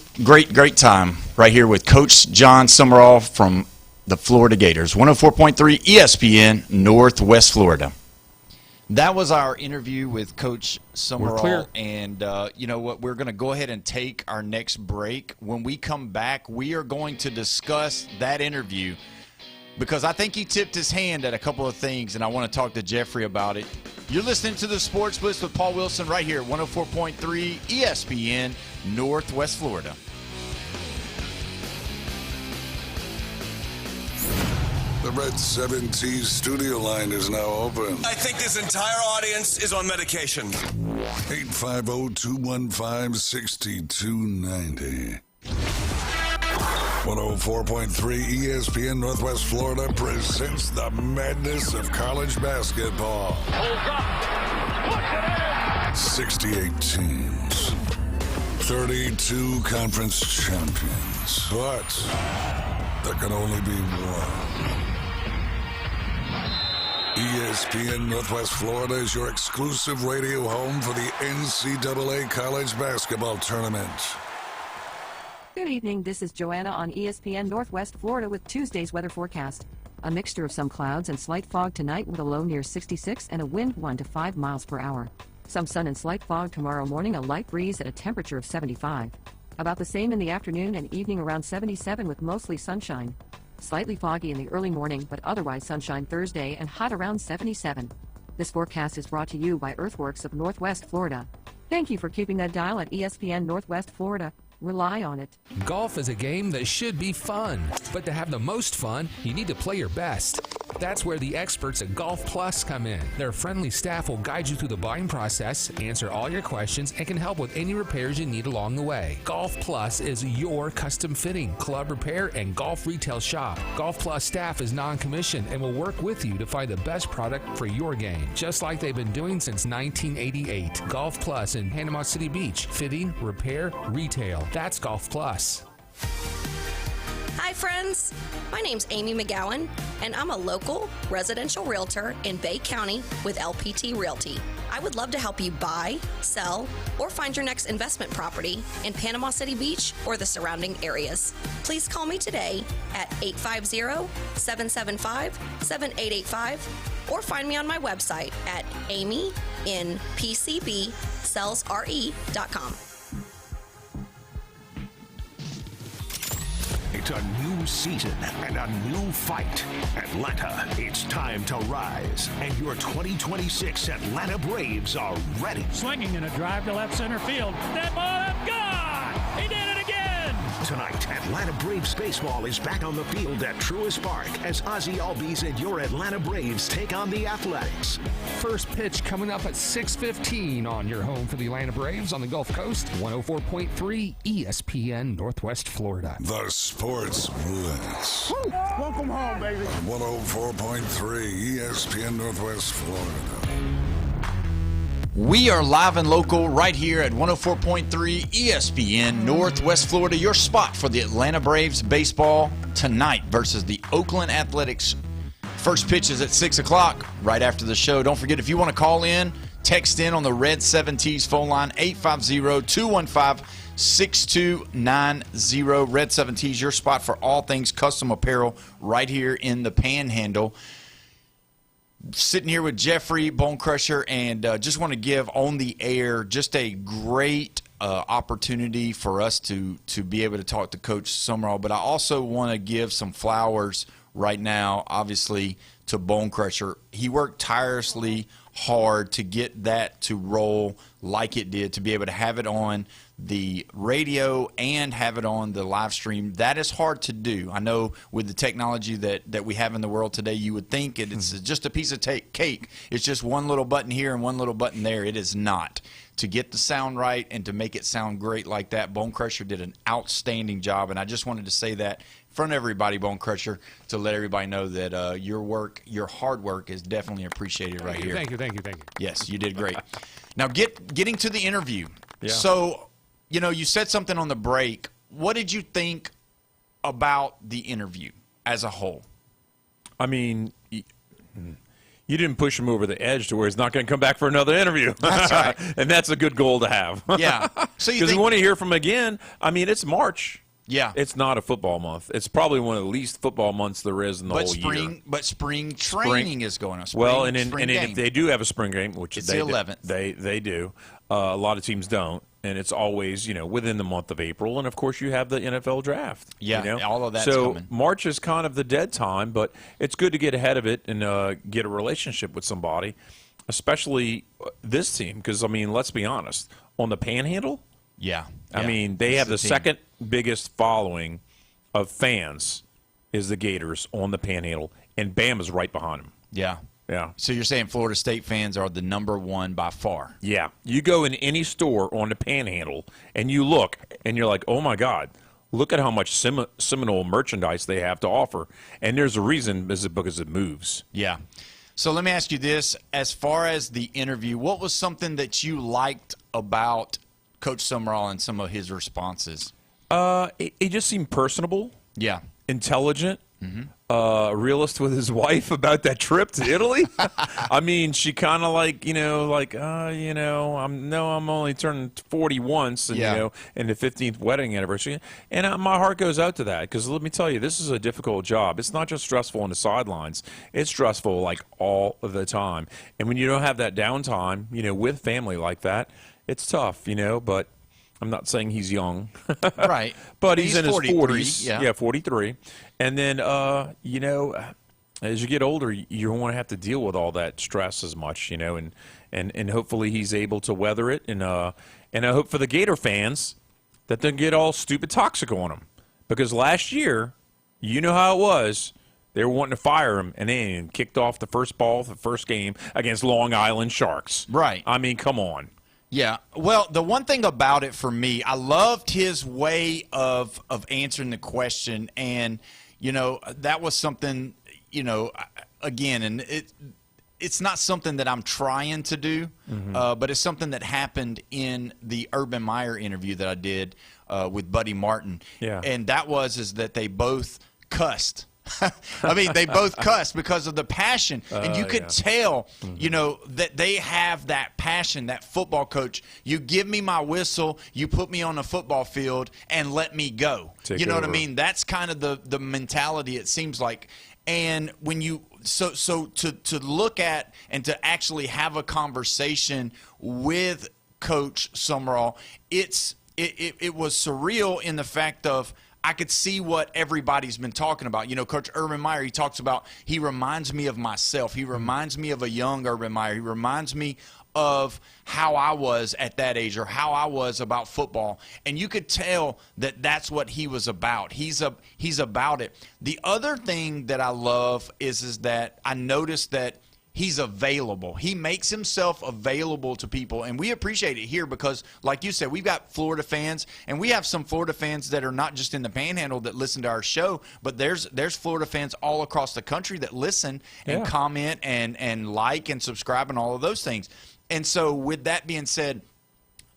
time right here with Coach John Summerall from the Florida Gators, 104.3 ESPN Northwest Florida. That was our interview with Coach Summerall, and you know what? We're going to go ahead and take our next break. When we come back, we are going to discuss that interview because I think he tipped his hand at a couple of things, and I want to talk to Jeffrey about it. You're listening to the Sports Blitz with Paul Wilson right here at 104.3 ESPN Northwest Florida. The Red 7T studio line is now open. I think this entire audience is on medication. 850-215-6290. 104.3 ESPN Northwest Florida presents the madness of college basketball. 68 teams, 32 conference champions, but there can only be one. ESPN Northwest Florida is your exclusive radio home for the NCAA College Basketball Tournament. Good evening, this is Joanna on ESPN Northwest Florida with Tuesday's weather forecast. A mixture of some clouds and slight fog tonight with a low near 66 and a wind 1 to 5 miles per hour. Some sun and slight fog tomorrow morning, a light breeze at a temperature of 75. About the same in the afternoon and evening, around 77 with mostly sunshine. Slightly foggy in the early morning, but otherwise sunshine Thursday and hot around 77. This forecast is brought to you by Earthworks of Northwest Florida. Thank you for keeping that dial at ESPN Northwest Florida. Rely on it. Golf is a game that should be fun, but to have the most fun, you need to play your best. That's where the experts at Golf Plus come in. Their friendly staff will guide you through the buying process, answer all your questions, and can help with any repairs you need along the way. Golf Plus is your custom fitting, club repair, and golf retail shop. Golf Plus staff is non-commissioned and will work with you to find the best product for your game, just like they've been doing since 1988. Golf Plus in Panama City Beach. Fitting, repair, retail. That's Golf Plus. Hi friends, my name's Amy McGowan, and I'm a local residential realtor in Bay County with LPT Realty. I would love to help you buy, sell, or find your next investment property in Panama City Beach or the surrounding areas. Please call me today at 850-775-7885 or find me on my website at amyinpcbsellsre.com. It's a new season and a new fight. Atlanta, it's time to rise. And your 2026 Atlanta Braves are ready. Swinging in a drive to left center field. That ball, gone! He did it again! Tonight, Atlanta Braves baseball is back on the field at Truist Park as Ozzie Albies and your Atlanta Braves take on the Athletics. First pitch coming up at 6:15 on your home for the Atlanta Braves on the Gulf Coast, 104.3 ESPN Northwest Florida. The Sports Blitz. Woo! Welcome home, baby. 104.3 ESPN Northwest Florida. We are live and local right here at 104.3 ESPN Northwest Florida, your spot for the Atlanta Braves baseball tonight versus the Oakland Athletics. First pitch is at 6 o'clock right after the show. Don't forget, if you want to call in, text in on the Red 7T's phone line, 850-215-6290. Red 7T's, your spot for all things custom apparel right here in the Panhandle. Sitting here with Jeffrey Bone Crusher, and just want to give on the air just a great opportunity for us to be able to talk to Coach Summerall. But I also want to give some flowers right now, obviously, to Bone Crusher. He worked tirelessly hard to get that to roll like it did, to be able to have it on the radio and have it on the live stream. That is hard to do. I know with the technology that we have in the world today, you would think it's just a piece of cake. It's just one little button here and one little button there. It is not. To get the sound right and to make it sound great like that, Bone Crusher did an outstanding job, and I just wanted to say that in front of everybody, Bone Crusher, to let everybody know that your work, your hard work is definitely appreciated right here. Thank you. Yes, you did great. Now, getting to the interview. Yeah. So, you said something on the break. What did you think about the interview as a whole? I mean, you didn't push him over the edge to where he's not going to come back for another interview. That's right. And that's a good goal to have. Yeah. So because you want to hear from him again. I mean, it's March. Yeah. It's not a football month. It's probably one of the least football months there is in the whole year. But spring training is going on. If they do have a spring game, which it's they the 11th. They do. A lot of teams don't. And it's always, within the month of April. And, of course, you have the NFL draft. Yeah, all of that's so coming. March is kind of the dead time, but it's good to get ahead of it and get a relationship with somebody, especially this team. Because, let's be honest, on the Panhandle, they have the second biggest following of fans is the Gators on the Panhandle, and Bama's right behind them. Yeah. Yeah. So you're saying Florida State fans are the number one by far? Yeah. You go in any store on the Panhandle and you look and you're like, oh my God, look at how much Seminole merchandise they have to offer. And there's a reason, because it moves. Yeah. So let me ask you this. As far as the interview, what was something that you liked about Coach Summerall and some of his responses? He just seemed personable. Yeah. Intelligent. Realist with his wife about that trip to Italy. She kind of I'm only turning 40 once, and and the 15th wedding anniversary, and my heart goes out to that, because let me tell you, this is a difficult job. It's not just stressful on the sidelines; it's stressful all of the time. And when you don't have that downtime, with family like that, it's tough, But I'm not saying he's young. Right. But he's in his 43, 40s. yeah. 43. And then, as you get older, you don't want to have to deal with all that stress as much, and hopefully he's able to weather it. And I hope for the Gator fans that they get all stupid toxic on him. Because last year, you know how it was. They were wanting to fire him, and then kicked off the first ball of the first game against Long Island Sharks. Right. I mean, come on. Yeah. Well, the one thing about it for me, I loved his way of answering the question. And, that was something, again, and it's not something that I'm trying to do, but it's something that happened in the Urban Meyer interview that I did with Buddy Martin. Yeah. And that is that they both cussed. I mean, they both cussed because of the passion. And you could tell, that they have that passion, that football coach. You give me my whistle, you put me on a football field, and let me go. You know what I mean? That's kind of the mentality, it seems like. And when you so to look at and to actually have a conversation with Coach Summerall, it was surreal in the fact of I could see what everybody's been talking about. Coach Urban Meyer, he talks about, he reminds me of myself. He reminds me of a young Urban Meyer. He reminds me of how I was at that age, or how I was about football. And you could tell that that's what he was about. He's about it. The other thing that I love is that I noticed that he's available. He makes himself available to people, and we appreciate it here because, like you said, we've got Florida fans, and we have some Florida fans that are not just in the Panhandle that listen to our show, but there's Florida fans all across the country that listen and comment and like and subscribe and all of those things. And so with that being said,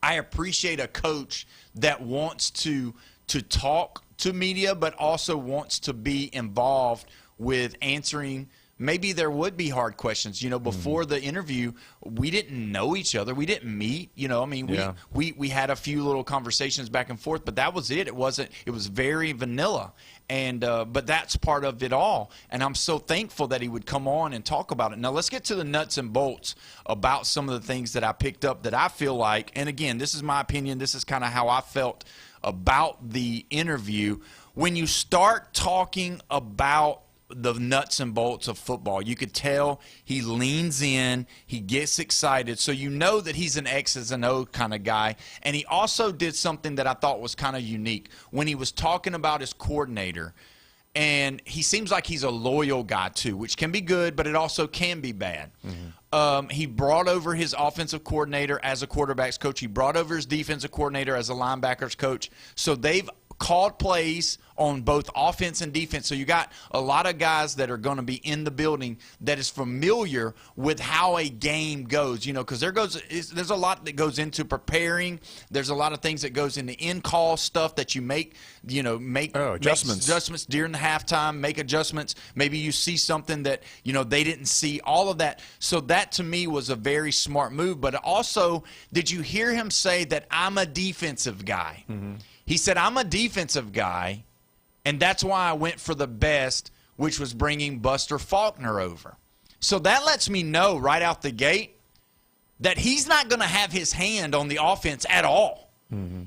I appreciate a coach that wants to talk to media, but also wants to be involved with answering. Maybe there would be hard questions. Before the interview, we didn't know each other. We didn't meet. We had a few little conversations back and forth, but that was it. It was very vanilla. And but that's part of it all. And I'm so thankful that he would come on and talk about it. Now let's get to the nuts and bolts about some of the things that I picked up that I feel like, and again, this is my opinion. This is kind of how I felt about the interview. When you start talking about the nuts and bolts of football, you could tell he leans in, he gets excited, so you know that he's an X's and O kind of guy. And he also did something that I thought was kind of unique when he was talking about his coordinator. And he seems like he's a loyal guy too, which can be good, but it also can be bad. He brought over his offensive coordinator as a quarterback's coach. He brought over his defensive coordinator as a linebackers coach. So they've called plays on both offense and defense. So you got a lot of guys that are going to be in the building that is familiar with how a game goes, because there's a lot that goes into preparing. There's a lot of things that goes into in-call stuff that you make adjustments during the halftime, make adjustments. Maybe you see something that, they didn't see, all of that. So that to me was a very smart move. But also, did you hear him say that I'm a defensive guy? He said, I'm a defensive guy, and that's why I went for the best, which was bringing Buster Faulkner over. So that lets me know right out the gate that he's not going to have his hand on the offense at all.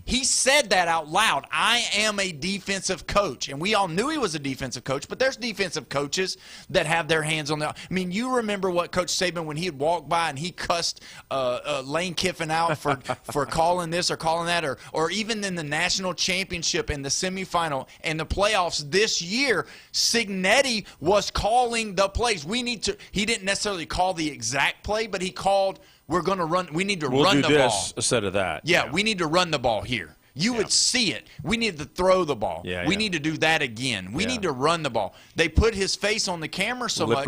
He said that out loud. I am a defensive coach. And we all knew he was a defensive coach, but there's defensive coaches that have their hands on the – I mean, you remember what Coach Saban, when he'd walk by and he cussed Lane Kiffin out for calling this or calling that, or even in the national championship and the semifinal and the playoffs this year, Signetti was calling the plays. He didn't necessarily call the exact play, but he called – we're going to run. We need to run the ball. We'll do this instead of that. Yeah, we need to run the ball here. You would see it. We need to throw the ball. We need to do that again. We need to run the ball. They put his face on the camera so much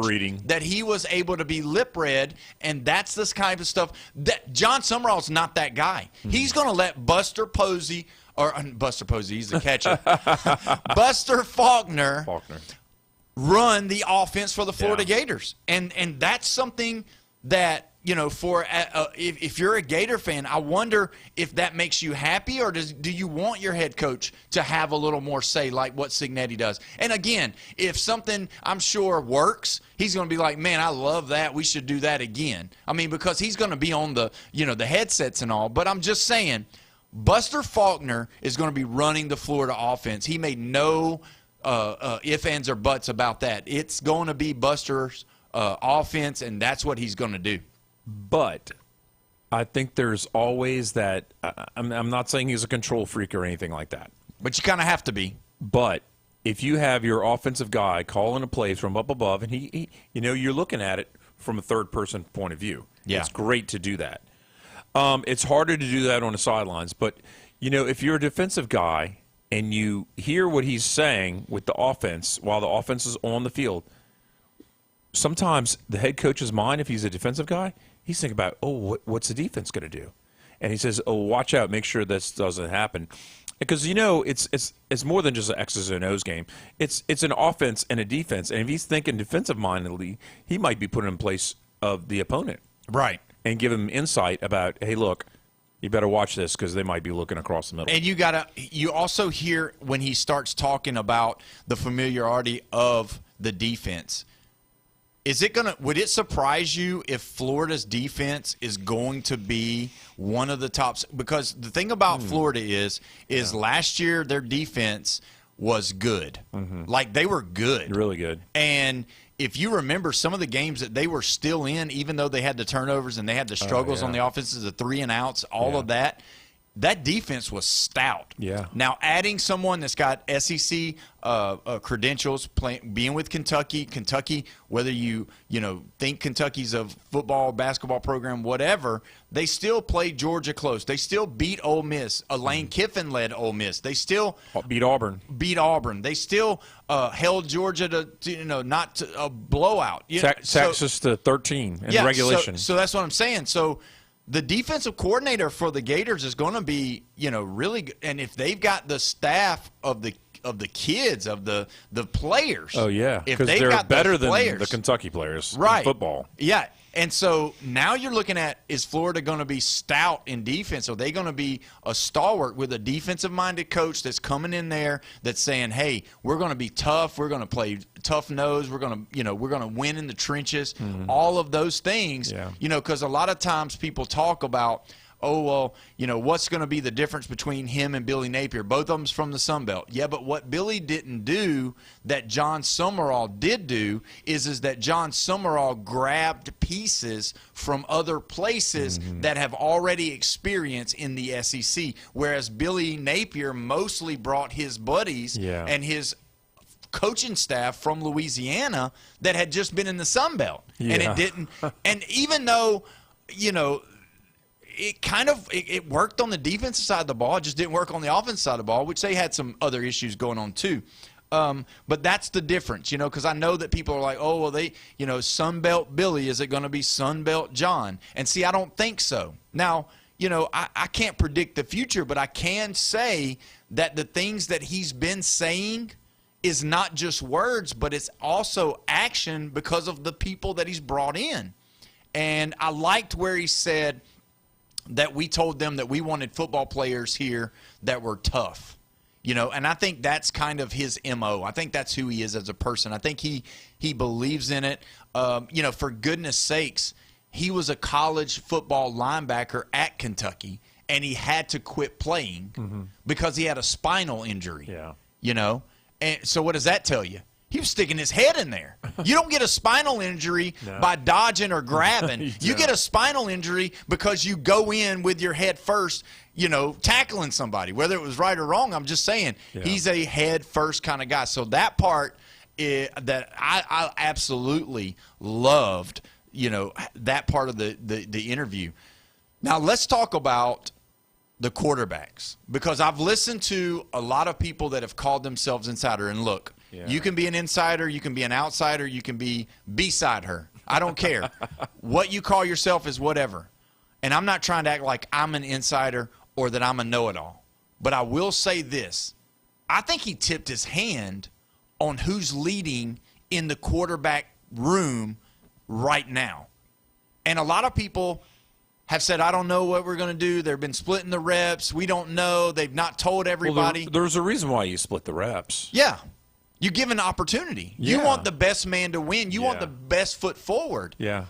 that he was able to be lip read, and that's this kind of stuff. That John Summerall's not that guy. He's going to let Buster Posey, he's the catcher, Buster Faulkner run the offense for the Florida Gators. And that's something that, if you're a Gator fan, I wonder if that makes you happy, or do you want your head coach to have a little more say like what Signetti does? And again, if something I'm sure works, he's going to be like, man, I love that. We should do that again. I mean, because he's going to be on the, the headsets and all. But I'm just saying, Buster Faulkner is going to be running the Florida offense. He made no ifs, ands, or buts about that. It's going to be Buster's offense, and that's what he's going to do. But I think there's always that I'm not saying he's a control freak or anything like that. But you kind of have to be. But if you have your offensive guy calling a play from up above, and he you're looking at it from a third-person point of view. Yeah. It's great to do that. It's harder to do that on the sidelines. But, if you're a defensive guy and you hear what he's saying with the offense while the offense is on the field, sometimes the head coach's mind, if he's a defensive guy, he's thinking about, what's the defense going to do? And he says, watch out, make sure this doesn't happen. Because, it's more than just an X's and O's game. It's an offense and a defense. And if he's thinking defensive-mindedly, he might be put in place of the opponent. Right. And give him insight about, hey, look, you better watch this because they might be looking across the middle. And you also hear when he starts talking about the familiarity of the defense. Would it surprise you if Florida's defense is going to be one of the tops? Because the thing about Florida is last year their defense was good. Mm-hmm. Like, they were good. Really good. And if you remember some of the games that they were still in, even though they had the turnovers and they had the struggles on the offenses, the 3 and outs, all of that defense was stout. Yeah. Now, adding someone that's got SEC credentials, being with Kentucky, whether you think Kentucky's a football, basketball program, whatever, they still played Georgia close. They still beat Ole Miss. Lane Kiffin led Ole Miss. They still beat Auburn. They still held Georgia to not to a blowout. Texas to 13 in regulation. So that's what I'm saying. So the defensive coordinator for the Gators is going to be, really good. And if they've got the staff of the kids, of the players. Oh, yeah. If because they've they're got better those than players, the Kentucky players right. in football. Yeah. And so now you're looking at, is Florida going to be stout in defense? Are they going to be a stalwart with a defensive-minded coach that's coming in there that's saying, hey, we're going to be tough. We're going to play tough nose. We're going to win in the trenches. Mm-hmm. All of those things, because a lot of times people talk about, what's going to be the difference between him and Billy Napier? Both of them's from the Sun Belt. Yeah, but what Billy didn't do that John Summerall did do is that John Summerall grabbed pieces from other places that have already experienced in the SEC, whereas Billy Napier mostly brought his buddies and his coaching staff from Louisiana that had just been in the Sun Belt. And it didn't. And even though, it worked on the defensive side of the ball. It just didn't work on the offensive side of the ball, which they had some other issues going on too. But that's the difference, because I know that people are like, Sun Belt Billy, is it going to be Sun Belt John? And see, I don't think so. Now, I can't predict the future, but I can say that the things that he's been saying is not just words, but it's also action because of the people that he's brought in. And I liked where he said that we told them that we wanted football players here that were tough, and I think that's kind of his MO. I think that's who he is as a person. I think he believes in it. For goodness sakes, he was a college football linebacker at Kentucky, and he had to quit playing because he had a spinal injury. Yeah. And so what does that tell you? He was sticking his head in there. You don't get a spinal injury by dodging or grabbing. You get a spinal injury because you go in with your head first, tackling somebody. Whether it was right or wrong, I'm just saying he's a head first kind of guy. So that part that I absolutely loved, that part of the interview. Now let's talk about the quarterbacks, because I've listened to a lot of people that have called themselves insider. And look, you can be an insider, you can be an outsider, you can be beside her. I don't care. What you call yourself is whatever. And I'm not trying to act like I'm an insider or that I'm a know-it-all. But I will say this. I think he tipped his hand on who's leading in the quarterback room right now. And a lot of people have said, I don't know what we're going to do. They've been splitting the reps. We don't know. They've not told everybody. Well, there's a reason why you split the reps. Yeah. You give an opportunity. You want the best man to win. You want the best foot forward. Yeah.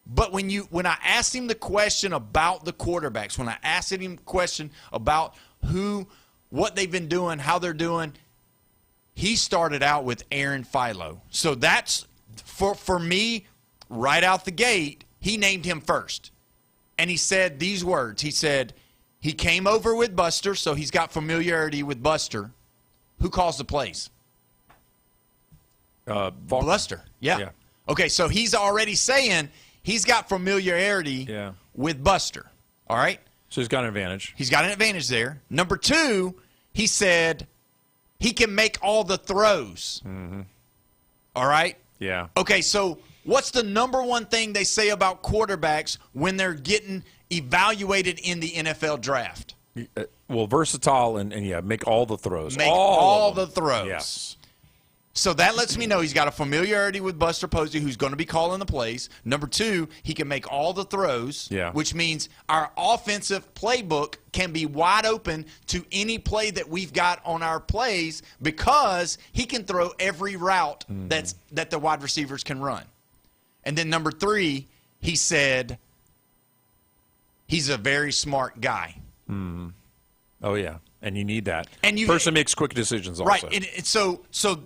But when I asked him the question about the quarterbacks, when I asked him the question about what they've been doing, how they're doing, he started out with Aaron Philo. So that's, for me, right out the gate, he named him first. And he said these words. He said he came over with Buster, so he's got familiarity with Buster. Who calls the plays? Buster. Yeah. Okay, so he's already saying he's got familiarity with Buster. All right? So he's got an advantage. He's got an advantage there. Number two, he said he can make all the throws. Mm-hmm. All right? Yeah. Okay, so what's the number one thing they say about quarterbacks when they're getting evaluated in the NFL draft? Well, versatile and make all the throws. Make all the throws. Yes. So that lets me know he's got a familiarity with Buster Posey, who's going to be calling the plays. Number two, he can make all the throws, which means our offensive playbook can be wide open to any play that we've got on our plays because he can throw every route that the wide receivers can run. And then number three, he said he's a very smart guy. Mm. Oh, yeah. And you need that. And person makes quick decisions also. Right. And so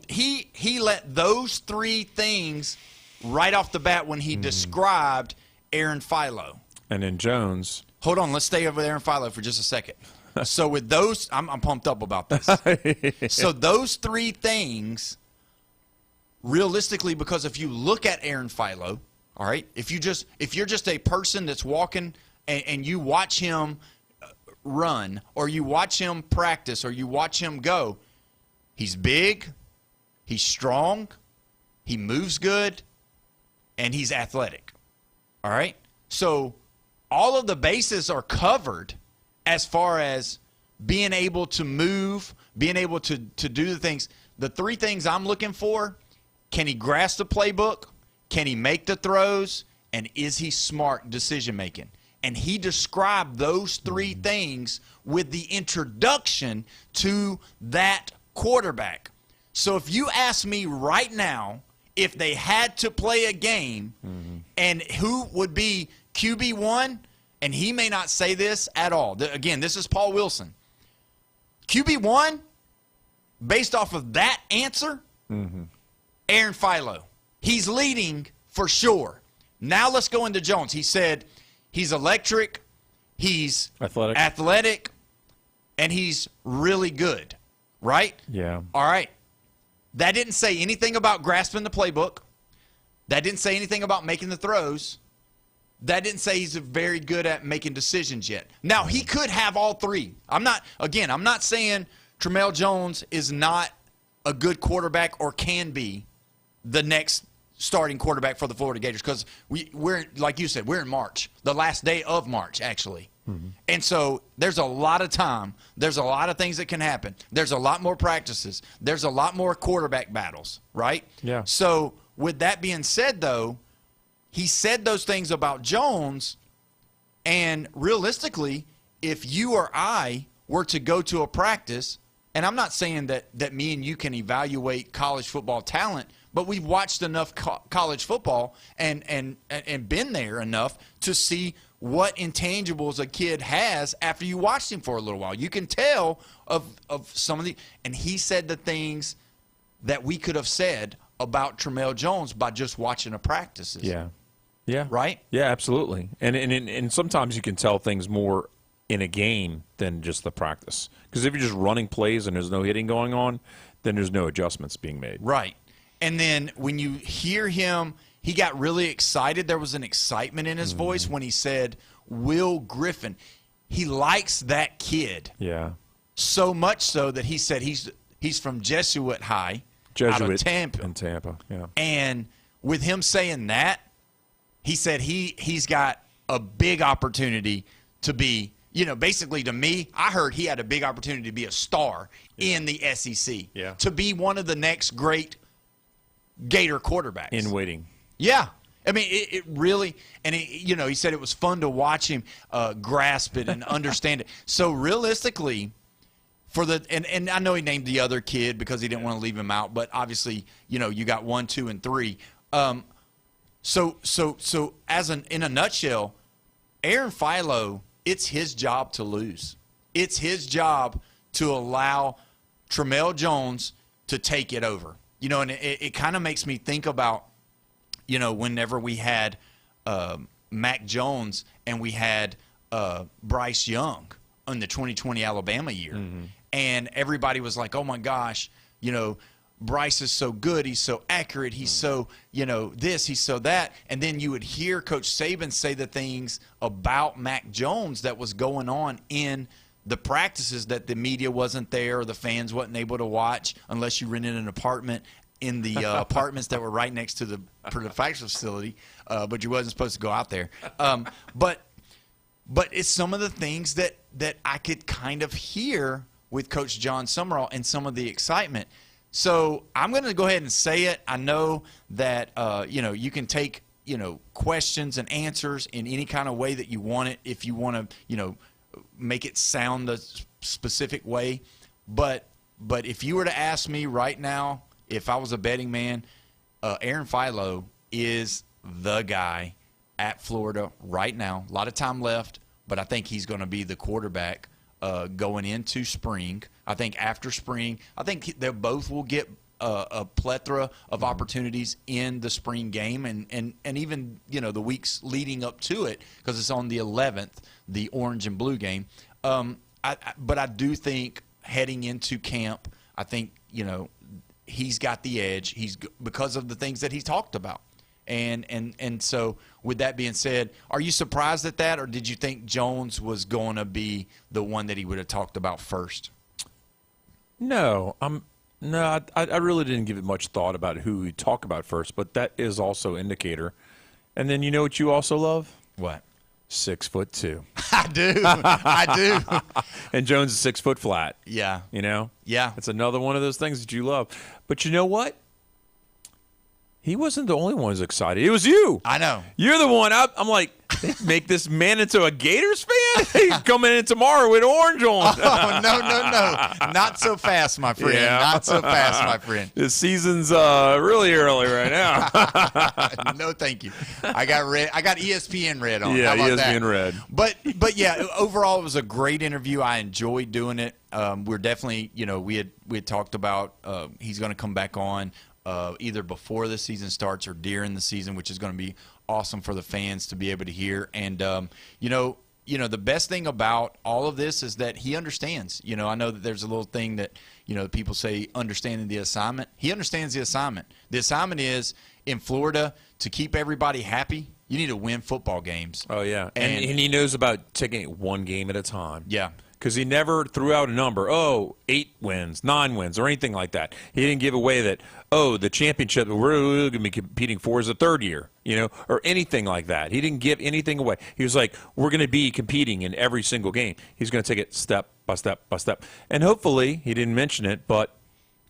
he let those three things right off the bat when he described Aaron Philo. And then Jones. Hold on. Let's stay over Aaron Philo for just a second. So with those, I'm pumped up about this. So those three things, realistically, because if you look at Aaron Philo, all right, if you're just a person that's walking and you watch him run, or you watch him practice, or you watch him go, he's big, he's strong, he moves good, and he's athletic. All right? So all of the bases are covered as far as being able to move, being able to do the things. The three things I'm looking for: can he grasp the playbook? Can he make the throws? And is he smart decision-making? And he described those three things with the introduction to that quarterback. So if you ask me right now if they had to play a game and who would be QB1, and he may not say this at all. Again, this is Paul Wilson. QB1, based off of that answer, Aaron Philo. He's leading for sure. Now let's go into Jones. He said he's electric, he's athletic, and he's really good, right? Yeah. All right. That didn't say anything about grasping the playbook. That didn't say anything about making the throws. That didn't say he's very good at making decisions yet. Now, he could have all three. I'm not saying Tramel Jones is not a good quarterback or can be the next starting quarterback for the Florida Gators, because we're, like you said, we're in March, the last day of March, actually. And so there's a lot of time. There's a lot of things that can happen. There's a lot more practices. There's a lot more quarterback battles, right? Yeah. So with that being said, though, he said those things about Jones, and realistically, if you or I were to go to a practice, and I'm not saying that me and you can evaluate college football talent, but we've watched enough college football and been there enough to see what intangibles a kid has after you watched him for a little while. You can tell of some of the – and he said the things that we could have said about Tramel Jones by just watching the practices. Yeah. Yeah. Right? Yeah, absolutely. And sometimes you can tell things more in a game than just the practice. Because if you're just running plays and there's no hitting going on, then there's no adjustments being made. Right. And then when you hear him, he got really excited. There was an excitement in his voice when he said, Will Griffin. He likes that kid. Yeah. So much so that he said he's from Jesuit High out of Tampa. In Tampa, yeah. And with him saying that, he said he's got a big opportunity to be, basically to me, I heard he had a big opportunity to be a star in the SEC. Yeah. To be one of the next great Gator quarterbacks. In waiting. Yeah. I mean, it really, and he said it was fun to watch him grasp it and understand it. So realistically, and I know he named the other kid because he didn't want to leave him out, but obviously, you got 1, 2, and 3. So in a nutshell, Aaron Philo, it's his job to lose. It's his job to allow Tramel Jones to take it over. And it kind of makes me think about, whenever we had Mac Jones and we had Bryce Young in the 2020 Alabama year. Mm-hmm. And everybody was like, oh, my gosh, Bryce is so good. He's so accurate. He's so, this, he's so that. And then you would hear Coach Saban say the things about Mac Jones that was going on in the practices that the media wasn't there or the fans wasn't able to watch unless you rented an apartment in the apartments that were right next to the practice facility, but you wasn't supposed to go out there. But it's some of the things that I could kind of hear with Coach John Summerall and some of the excitement. So I'm going to go ahead and say it. I know that, you can take, questions and answers in any kind of way that you want it if you want to, make it sound the specific way. But if you were to ask me right now, if I was a betting man, Aaron Philo is the guy at Florida right now. A lot of time left, but I think he's going to be the quarterback going into spring. I think after spring, I think they both will get a plethora of opportunities in the spring game and even, the weeks leading up to it, because it's on the 11th, the orange and blue game. But I do think heading into camp, I think, he's got the edge. He's because of the things that he talked about. And so with that being said, are you surprised at that, or did you think Jones was going to be the one that he would have talked about first? No, I really didn't give it much thought about who we talk about first, but that is also indicator. And then you know what you also love? What? 6'2". I do. And Jones is 6 foot flat. Yeah. Yeah. It's another one of those things that you love. But you know what? He wasn't the only one who's excited. It was you. I know. You're the one. I'm like, they make this man into a Gators fan? He's coming in tomorrow with orange on. Oh, no. Not so fast, my friend. Yeah. Not so fast, my friend. This season's really early right now. No, thank you. I got red. I got ESPN red on. Yeah, How about ESPN that? red. But yeah, overall, it was a great interview. I enjoyed doing it. We're definitely, we had talked about he's going to come back on. Either before the season starts or during the season, which is going to be awesome for the fans to be able to hear. And, the best thing about all of this is that he understands. I know that there's a little thing that, people say understanding the assignment. He understands the assignment. The assignment is in Florida to keep everybody happy. You need to win football games. Oh, yeah. And he knows about taking it one game at a time. Yeah. Because he never threw out a number, 8 wins, 9 wins, or anything like that. He didn't give away that, the championship that we're going to be competing for is the third year, or anything like that. He didn't give anything away. He was like, we're going to be competing in every single game. He's going to take it step by step by step. And hopefully, he didn't mention it, but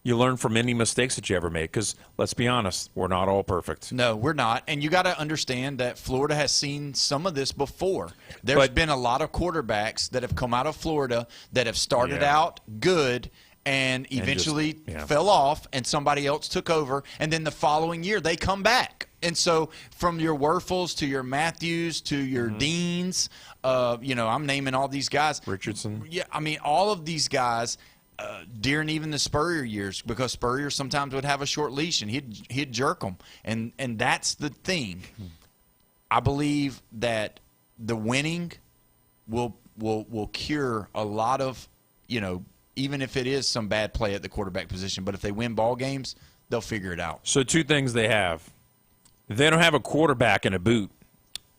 you learn from any mistakes that you ever made, because let's be honest, we're not all perfect. No, we're not. And you got to understand that Florida has seen some of this before. There's been a lot of quarterbacks that have come out of Florida that have started out good and eventually fell off, and somebody else took over, and then the following year they come back. And so from your Werfels to your Matthews to your Deans, I'm naming all these guys. Richardson. Yeah, I mean, all of these guys – during even the Spurrier years, because Spurrier sometimes would have a short leash and he'd jerk them, and that's the thing. I believe that the winning will cure a lot of, even if it is some bad play at the quarterback position. But if they win ball games, they'll figure it out. So 2 things they have: they don't have a quarterback in a boot.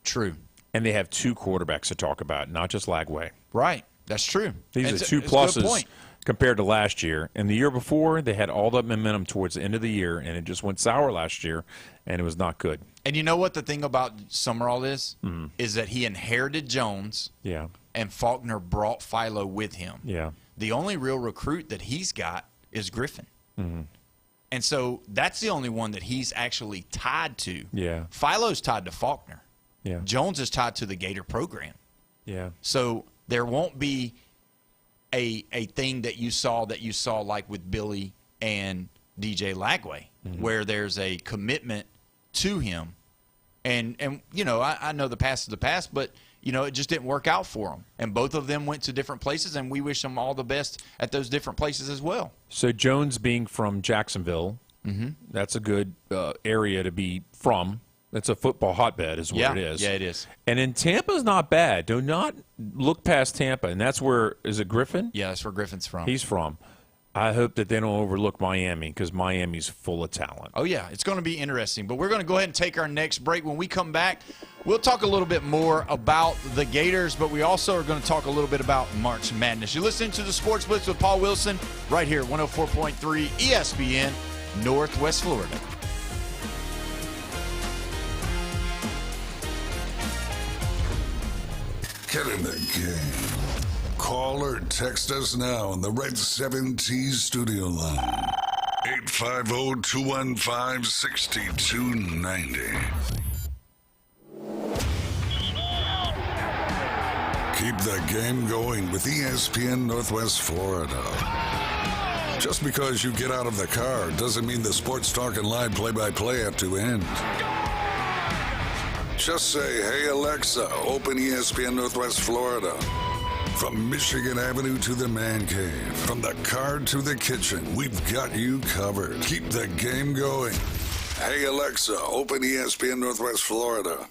True. And they have 2 quarterbacks to talk about, not just Lagway. Right. That's true. These are 2 pluses compared to last year. And the year before, they had all that momentum towards the end of the year, and it just went sour last year, and it was not good. And you know what the thing about Summerall is? Mm-hmm. Is that he inherited Jones, and Faulkner brought Philo with him. Yeah. The only real recruit that he's got is Griffin. Mm-hmm. And so that's the only one that he's actually tied to. Yeah. Philo's tied to Faulkner. Yeah. Jones is tied to the Gator program. Yeah. So there won't be a thing that you saw like with Billy and DJ Lagway, where there's a commitment to him And you know, I know the past is the past, but you know, it just didn't work out for them. And both of them went to different places, and we wish them all the best at those different places as well. So Jones being from Jacksonville, that's a good area to be from. It's a football hotbed is what it is. Yeah, it is. And then Tampa's not bad. Do not look past Tampa. And that's where, is it Griffin? Yeah, that's where Griffin's from. He's from. I hope that they don't overlook Miami because Miami's full of talent. Oh, yeah. It's going to be interesting. But we're going to go ahead and take our next break. When we come back, we'll talk a little bit more about the Gators, but we also are going to talk a little bit about March Madness. You're listening to the Sports Blitz with Paul Wilson right here, 104.3 ESPN, Northwest Florida. Get in the game. Call or text us now on the Red 7T studio line. 850-215-6290. Keep the game going with ESPN Northwest Florida. Just because you get out of the car doesn't mean the sports talk and live play-by-play have to end. Just say, hey, Alexa, open ESPN Northwest Florida. From Michigan Avenue to the man cave, from the car to the kitchen, we've got you covered. Keep the game going. Hey, Alexa, open ESPN Northwest Florida.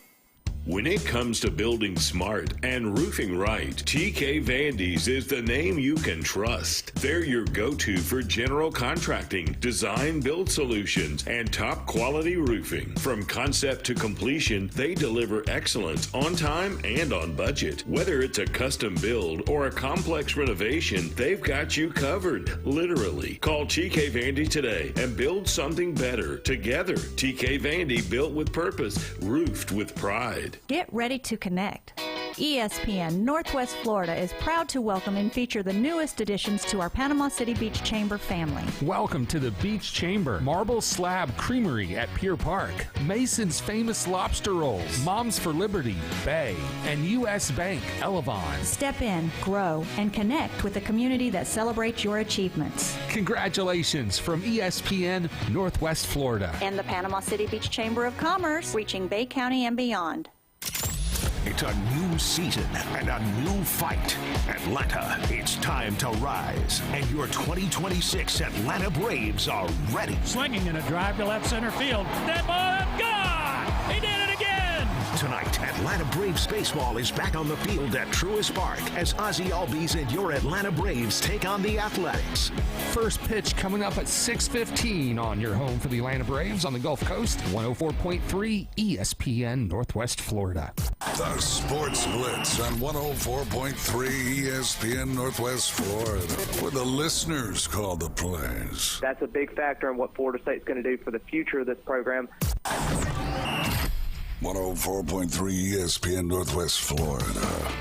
When it comes to building smart and roofing right, TK Vandy's is the name you can trust. They're your go-to for general contracting, design build solutions, and top quality roofing. From concept to completion, they deliver excellence on time and on budget. Whether it's a custom build or a complex renovation, they've got you covered, literally. Call TK Vandy today and build something better together. TK Vandy, built with purpose, roofed with pride. Get ready to connect. ESPN Northwest Florida is proud to welcome and feature the newest additions to our Panama City Beach Chamber family. Welcome to the Beach Chamber, Marble Slab Creamery at Pier Park, Mason's Famous Lobster Rolls, Moms for Liberty, Bay, and U.S. Bank, Elevon. Step in, grow, and connect with a community that celebrates your achievements. Congratulations from ESPN Northwest Florida. And the Panama City Beach Chamber of Commerce, reaching Bay County and beyond. It's a new season and a new fight. Atlanta, it's time to rise. And your 2026 Atlanta Braves are ready. Swinging in a drive to left center field. That ball, gone! He did it again! Tonight, Atlanta Braves baseball is back on the field at Truist Park as Ozzie Albies and your Atlanta Braves take on the Athletics. First pitch coming up at 6:15 on your home for the Atlanta Braves on the Gulf Coast, 104.3 ESPN Northwest Florida. The Sports Blitz on 104.3 ESPN Northwest Florida, where the listeners call the plays. That's a big factor in what Florida State's going to do for the future of this program. 104.3 ESPN Northwest Florida.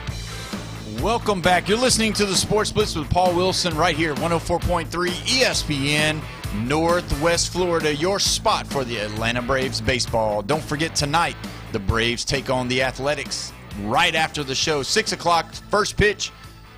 Welcome back. You're listening to the Sports Blitz with Paul Wilson right here, 104.3 ESPN Northwest Florida, your spot for the Atlanta Braves baseball. Don't forget tonight, the Braves take on the Athletics right after the show, 6 o'clock, first pitch.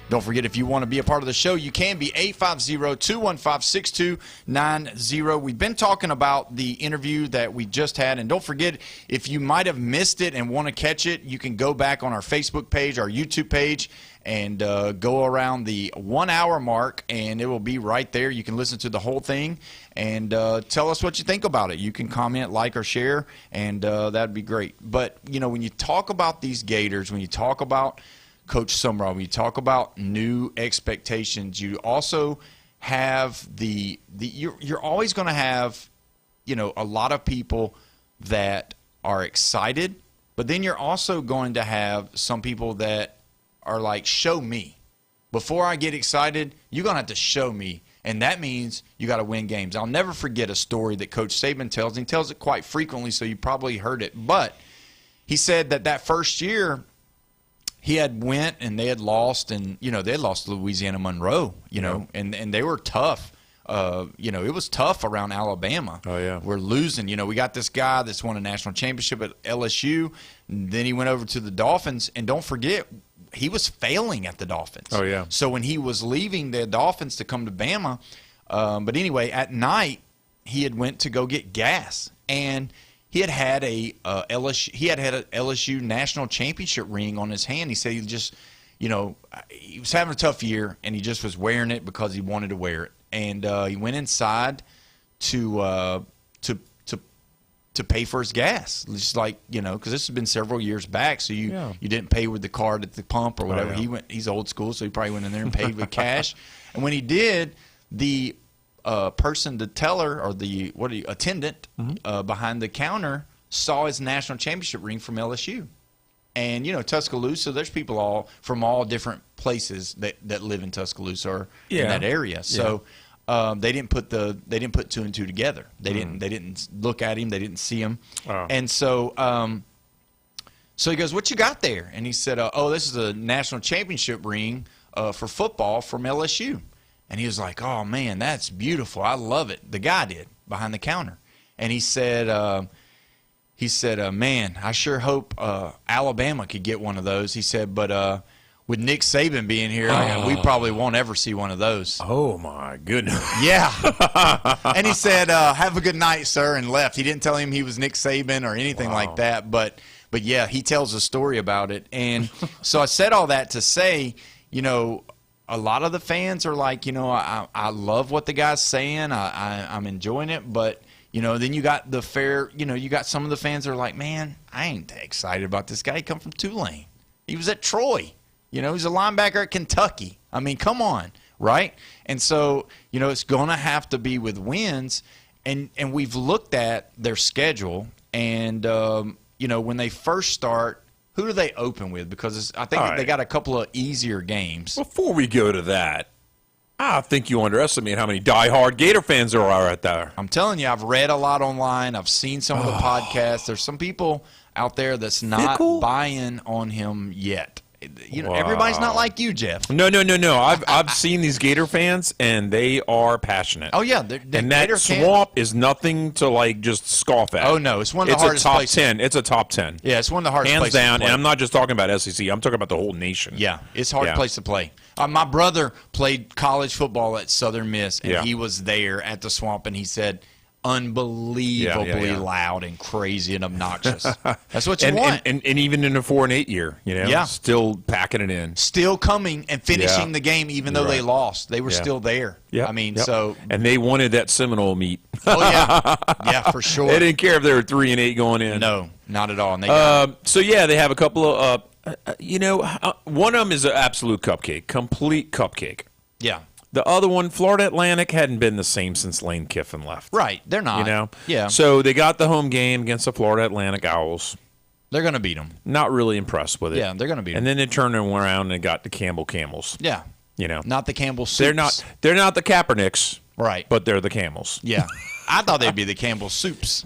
Don't forget, if you want to be a part of the show, you can be 850-215-6290. We've been talking about the interview that we just had, and don't forget, if you might have missed it and want to catch it, you can go back on our Facebook page, our YouTube page, and go around the 1 hour mark, and it will be right there. You can listen to the whole thing and tell us what you think about it. You can comment, like, or share, and that'd be great. But, you know, when you talk about these Gators, when you talk about Coach Summerall, when you talk about new expectations, you also have you're always going to have, you know, a lot of people that are excited, but then you're also going to have some people that are like, show me. Before I get excited, you're going to have to show me, and that means you got to win games. I'll never forget a story that Coach Saban tells, and he tells it quite frequently, so you probably heard it, but he said that first year, he had went and they had lost, and, you know, they had lost to Louisiana Monroe, you know, and they were tough. You know, it was tough around Alabama. Oh, yeah. We're losing. You know, we got this guy that's won a national championship at LSU. Then he went over to the Dolphins, and don't forget, he was failing at the Dolphins. Oh, yeah. So when he was leaving the Dolphins to come to Bama, but anyway, at night, he had went to go get gas, and he had a LSU national championship ring on his hand. He said he just, he was having a tough year, and he just was wearing it because he wanted to wear it. And he went inside to pay for his gas, just like, because this has been several years back, so you didn't pay with the card at the pump or whatever. Oh, yeah. He's old school, so he probably went in there and paid with cash. And when he did, the person, the teller or the attendant behind the counter saw his national championship ring from LSU. And Tuscaloosa, there's people from all different places that live in Tuscaloosa or in that area. So they didn't put two and two together. They didn't look at him. They didn't see him. Oh. And so he goes, "What you got there?" And he said, "Oh, this is a national championship ring for football from LSU." And he was like, "Oh man, that's beautiful. I love it." The guy did behind the counter, and he said, "Man, I sure hope Alabama could get one of those." He said, "But with Nick Saban being here, we probably won't ever see one of those." Oh my goodness! Yeah. And he said, "Have a good night, sir," and left. He didn't tell him he was Nick Saban or anything like that. But yeah, he tells a story about it. And so I said all that to say, a lot of the fans are like, I love what the guy's saying. I'm enjoying it. But, then you got you got some of the fans that are like, man, I ain't that excited about this guy. He come from Tulane. He was at Troy. He's a linebacker at Kentucky. I mean, come on, right? And so, it's going to have to be with wins. And we've looked at their schedule. And, when they first start, who do they open with? Because I think they got a couple of easier games. Before we go to that, I think you underestimate how many diehard Gator fans there are out there. I'm telling you, I've read a lot online. I've seen some of the podcasts. There's some people out there that's not buying on him yet. Everybody's not like you, Jeff. No. I've seen these Gator fans, and they are passionate. Oh yeah, and that swamp is nothing to just scoff at. Oh no, it's one of the hardest places. It's a top 10. Yeah, it's one of the hardest hands places down. to play. And I'm not just talking about SEC. I'm talking about the whole nation. Yeah, it's a hard place to play. My brother played college football at Southern Miss, and he was there at the swamp, and he said, unbelievably loud and crazy and obnoxious. That's what you want. And even in a 4-8 year, still packing it in, still coming and finishing the game, even though they lost, they were still there. Yeah, I mean, so and they wanted that Seminole meat. Oh yeah, for sure. They didn't care if they were 3-8 going in. No, not at all. And they so they have a couple of. One of them is an absolute cupcake, complete cupcake. Yeah. The other one, Florida Atlantic, hadn't been the same since Lane Kiffin left. Right, they're not. Yeah. So they got the home game against the Florida Atlantic Owls. They're going to beat them. Not really impressed with it. Yeah, they're going to beat them. And then they turned around and got the Campbell Camels. Yeah. Not the Campbell Soups. They're not the Kaepernicks. Right. But they're the Camels. Yeah. I thought they'd be the Campbell Soups.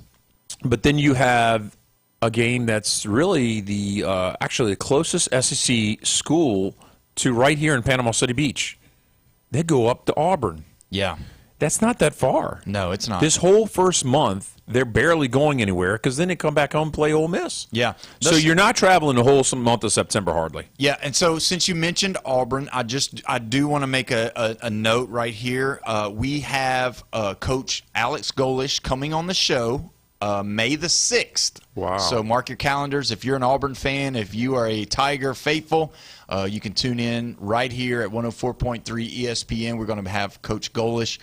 But then you have a game that's really actually the closest SEC school to right here in Panama City Beach. They go up to Auburn. Yeah. That's not that far. No, it's not. This whole first month, they're barely going anywhere because then they come back home and play Ole Miss. Yeah. So you're not traveling the whole month of September hardly. Yeah, and so since you mentioned Auburn, I do want to make a note right here. We have Coach Alex Golish coming on the show May the 6th. Wow. So mark your calendars. If you're an Auburn fan, if you are a Tiger faithful, you can tune in right here at 104.3 ESPN. We're going to have Coach Golish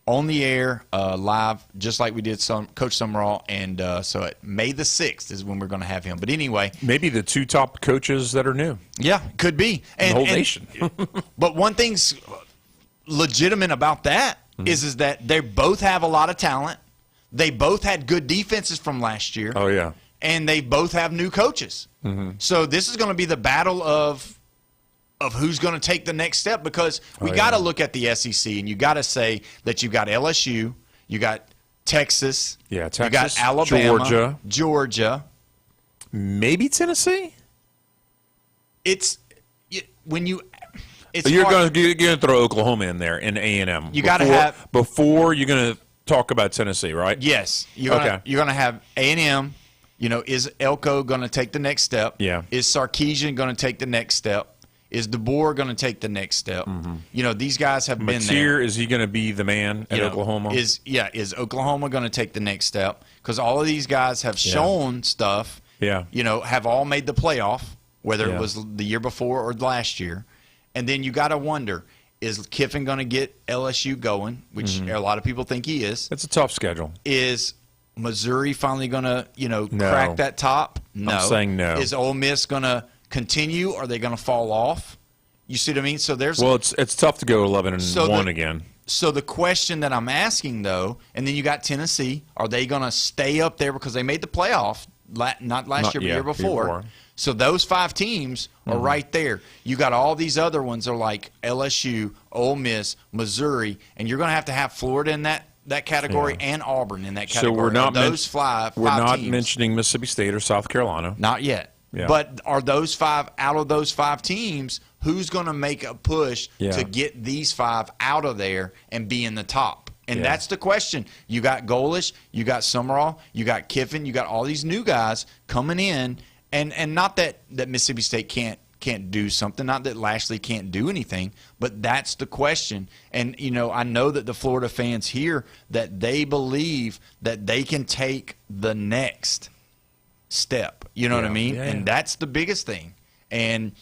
on the air live, just like we did Coach Summerall. And so at May the 6th is when we're going to have him. But anyway. Maybe the two top coaches that are new. Yeah, could be. And the whole nation. But one thing's legitimate about that is that they both have a lot of talent. They both had good defenses from last year. Oh, yeah. And they both have new coaches. Mm-hmm. So this is going to be the battle of who's going to take the next step, because we got to look at the SEC, and you got to say that you got LSU, you got Texas, you got Alabama, Georgia, maybe Tennessee. You're going to throw Oklahoma in there in A&M. You got to have before you're going to talk about Tennessee, right? Yes. You're going to have A&M. Is Elko going to take the next step? Yeah. Is Sarkisian going to take the next step? Is DeBoer going to take the next step? You know, these guys have been there. Is he going to be the man at Oklahoma? Is Oklahoma going to take the next step? Because all of these guys have shown stuff. Yeah. You know, have all made the playoff, whether it was the year before or last year. And then you got to wonder, is Kiffin going to get LSU going, which a lot of people think he is. It's a tough schedule. Is Missouri finally going to, crack that top? No. I'm saying no. Is Ole Miss going to continue? Are they going to fall off? You see what I mean? So there's it's tough to go 11-1 again. So the question that I'm asking, though, and then you got Tennessee, are they going to stay up there because they made the playoff, not last year, but year before. So those 5 teams are right there. You got all these other ones are like LSU, Ole Miss, Missouri, and you're going to have Florida in that category and Auburn in that category. So we're not we're not mentioning Mississippi State or South Carolina. Not yet. Yeah. But are those 5 out of those 5 teams? Who's going to make a push to get these 5 out of there and be in the top? And that's the question. You got Golish, you got Summerall, you got Kiffin, you got all these new guys coming in, and not that Mississippi State can't do something, not that Lashley can't do anything, but that's the question. And I know that the Florida fans here, that they believe that they can take the next step. You know what I mean? Yeah. And that's the biggest thing. And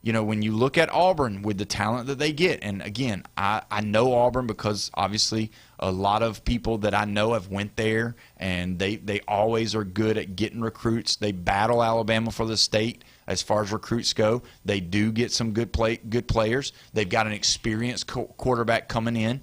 when you look at Auburn with the talent that they get, and again, I know Auburn because obviously a lot of people that I know have went there, and they always are good at getting recruits. They battle Alabama for the state as far as recruits go. They do get some good players. They've got an experienced quarterback coming in.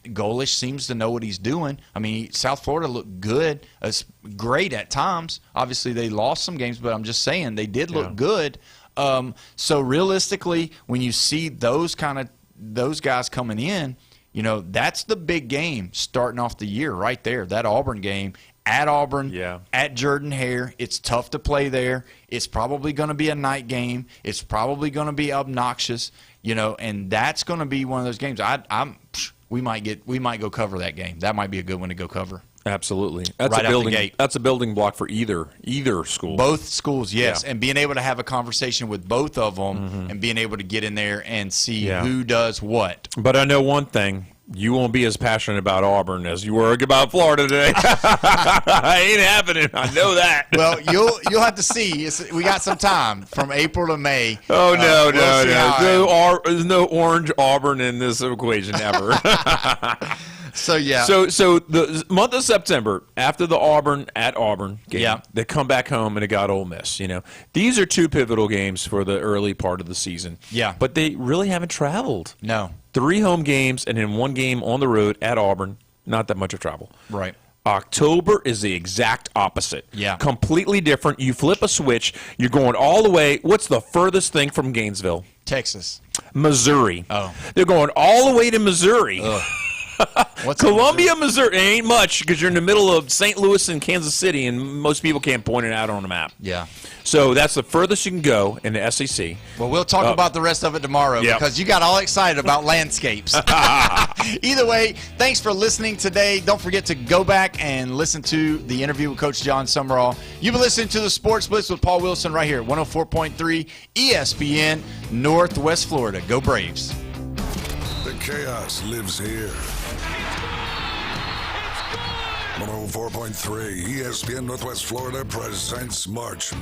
Golish seems to know what he's doing. I mean, South Florida looked good. It's great at times. Obviously, they lost some games, but I'm just saying they did look good. So realistically, when you see those guys coming in, that's the big game starting off the year right there. That Auburn game at Auburn, at Jordan-Hare. It's tough to play there. It's probably going to be a night game. It's probably going to be obnoxious, and that's going to be one of those games. We might go cover that game. That might be a good one to go cover. Absolutely. That's right a building, out the gate. That's a building block for either school. Both schools, yes. Yeah. And being able to have a conversation with both of them and being able to get in there and see who does what. But I know one thing. You won't be as passionate about Auburn as you were about Florida today. Ain't happening. I know that. Well, you'll have to see. We got some time from April to May. Oh, no. There's no orange Auburn in this equation ever. So, yeah. So the month of September, after the Auburn game, they come back home and they got Ole Miss. These are 2 pivotal games for the early part of the season. Yeah. But they really haven't traveled. No. 3 home games and then 1 game on the road at Auburn. Not that much of travel. Right. October is the exact opposite. Yeah. Completely different. You flip a switch. You're going all the way. What's the furthest thing from Gainesville? Texas. Missouri. Oh. They're going all the way to Missouri. Ugh. Columbia, Missouri ain't much because you're in the middle of St. Louis and Kansas City, and most people can't point it out on a map. Yeah. So that's the furthest you can go in the SEC. Well, we'll talk about the rest of it tomorrow because you got all excited about landscapes. Either way, thanks for listening today. Don't forget to go back and listen to the interview with Coach John Summerall. You've been listening to the Sports Blitz with Paul Wilson right here at 104.3 ESPN, Northwest Florida. Go Braves. The chaos lives here. 104.3 ESPN Northwest Florida presents March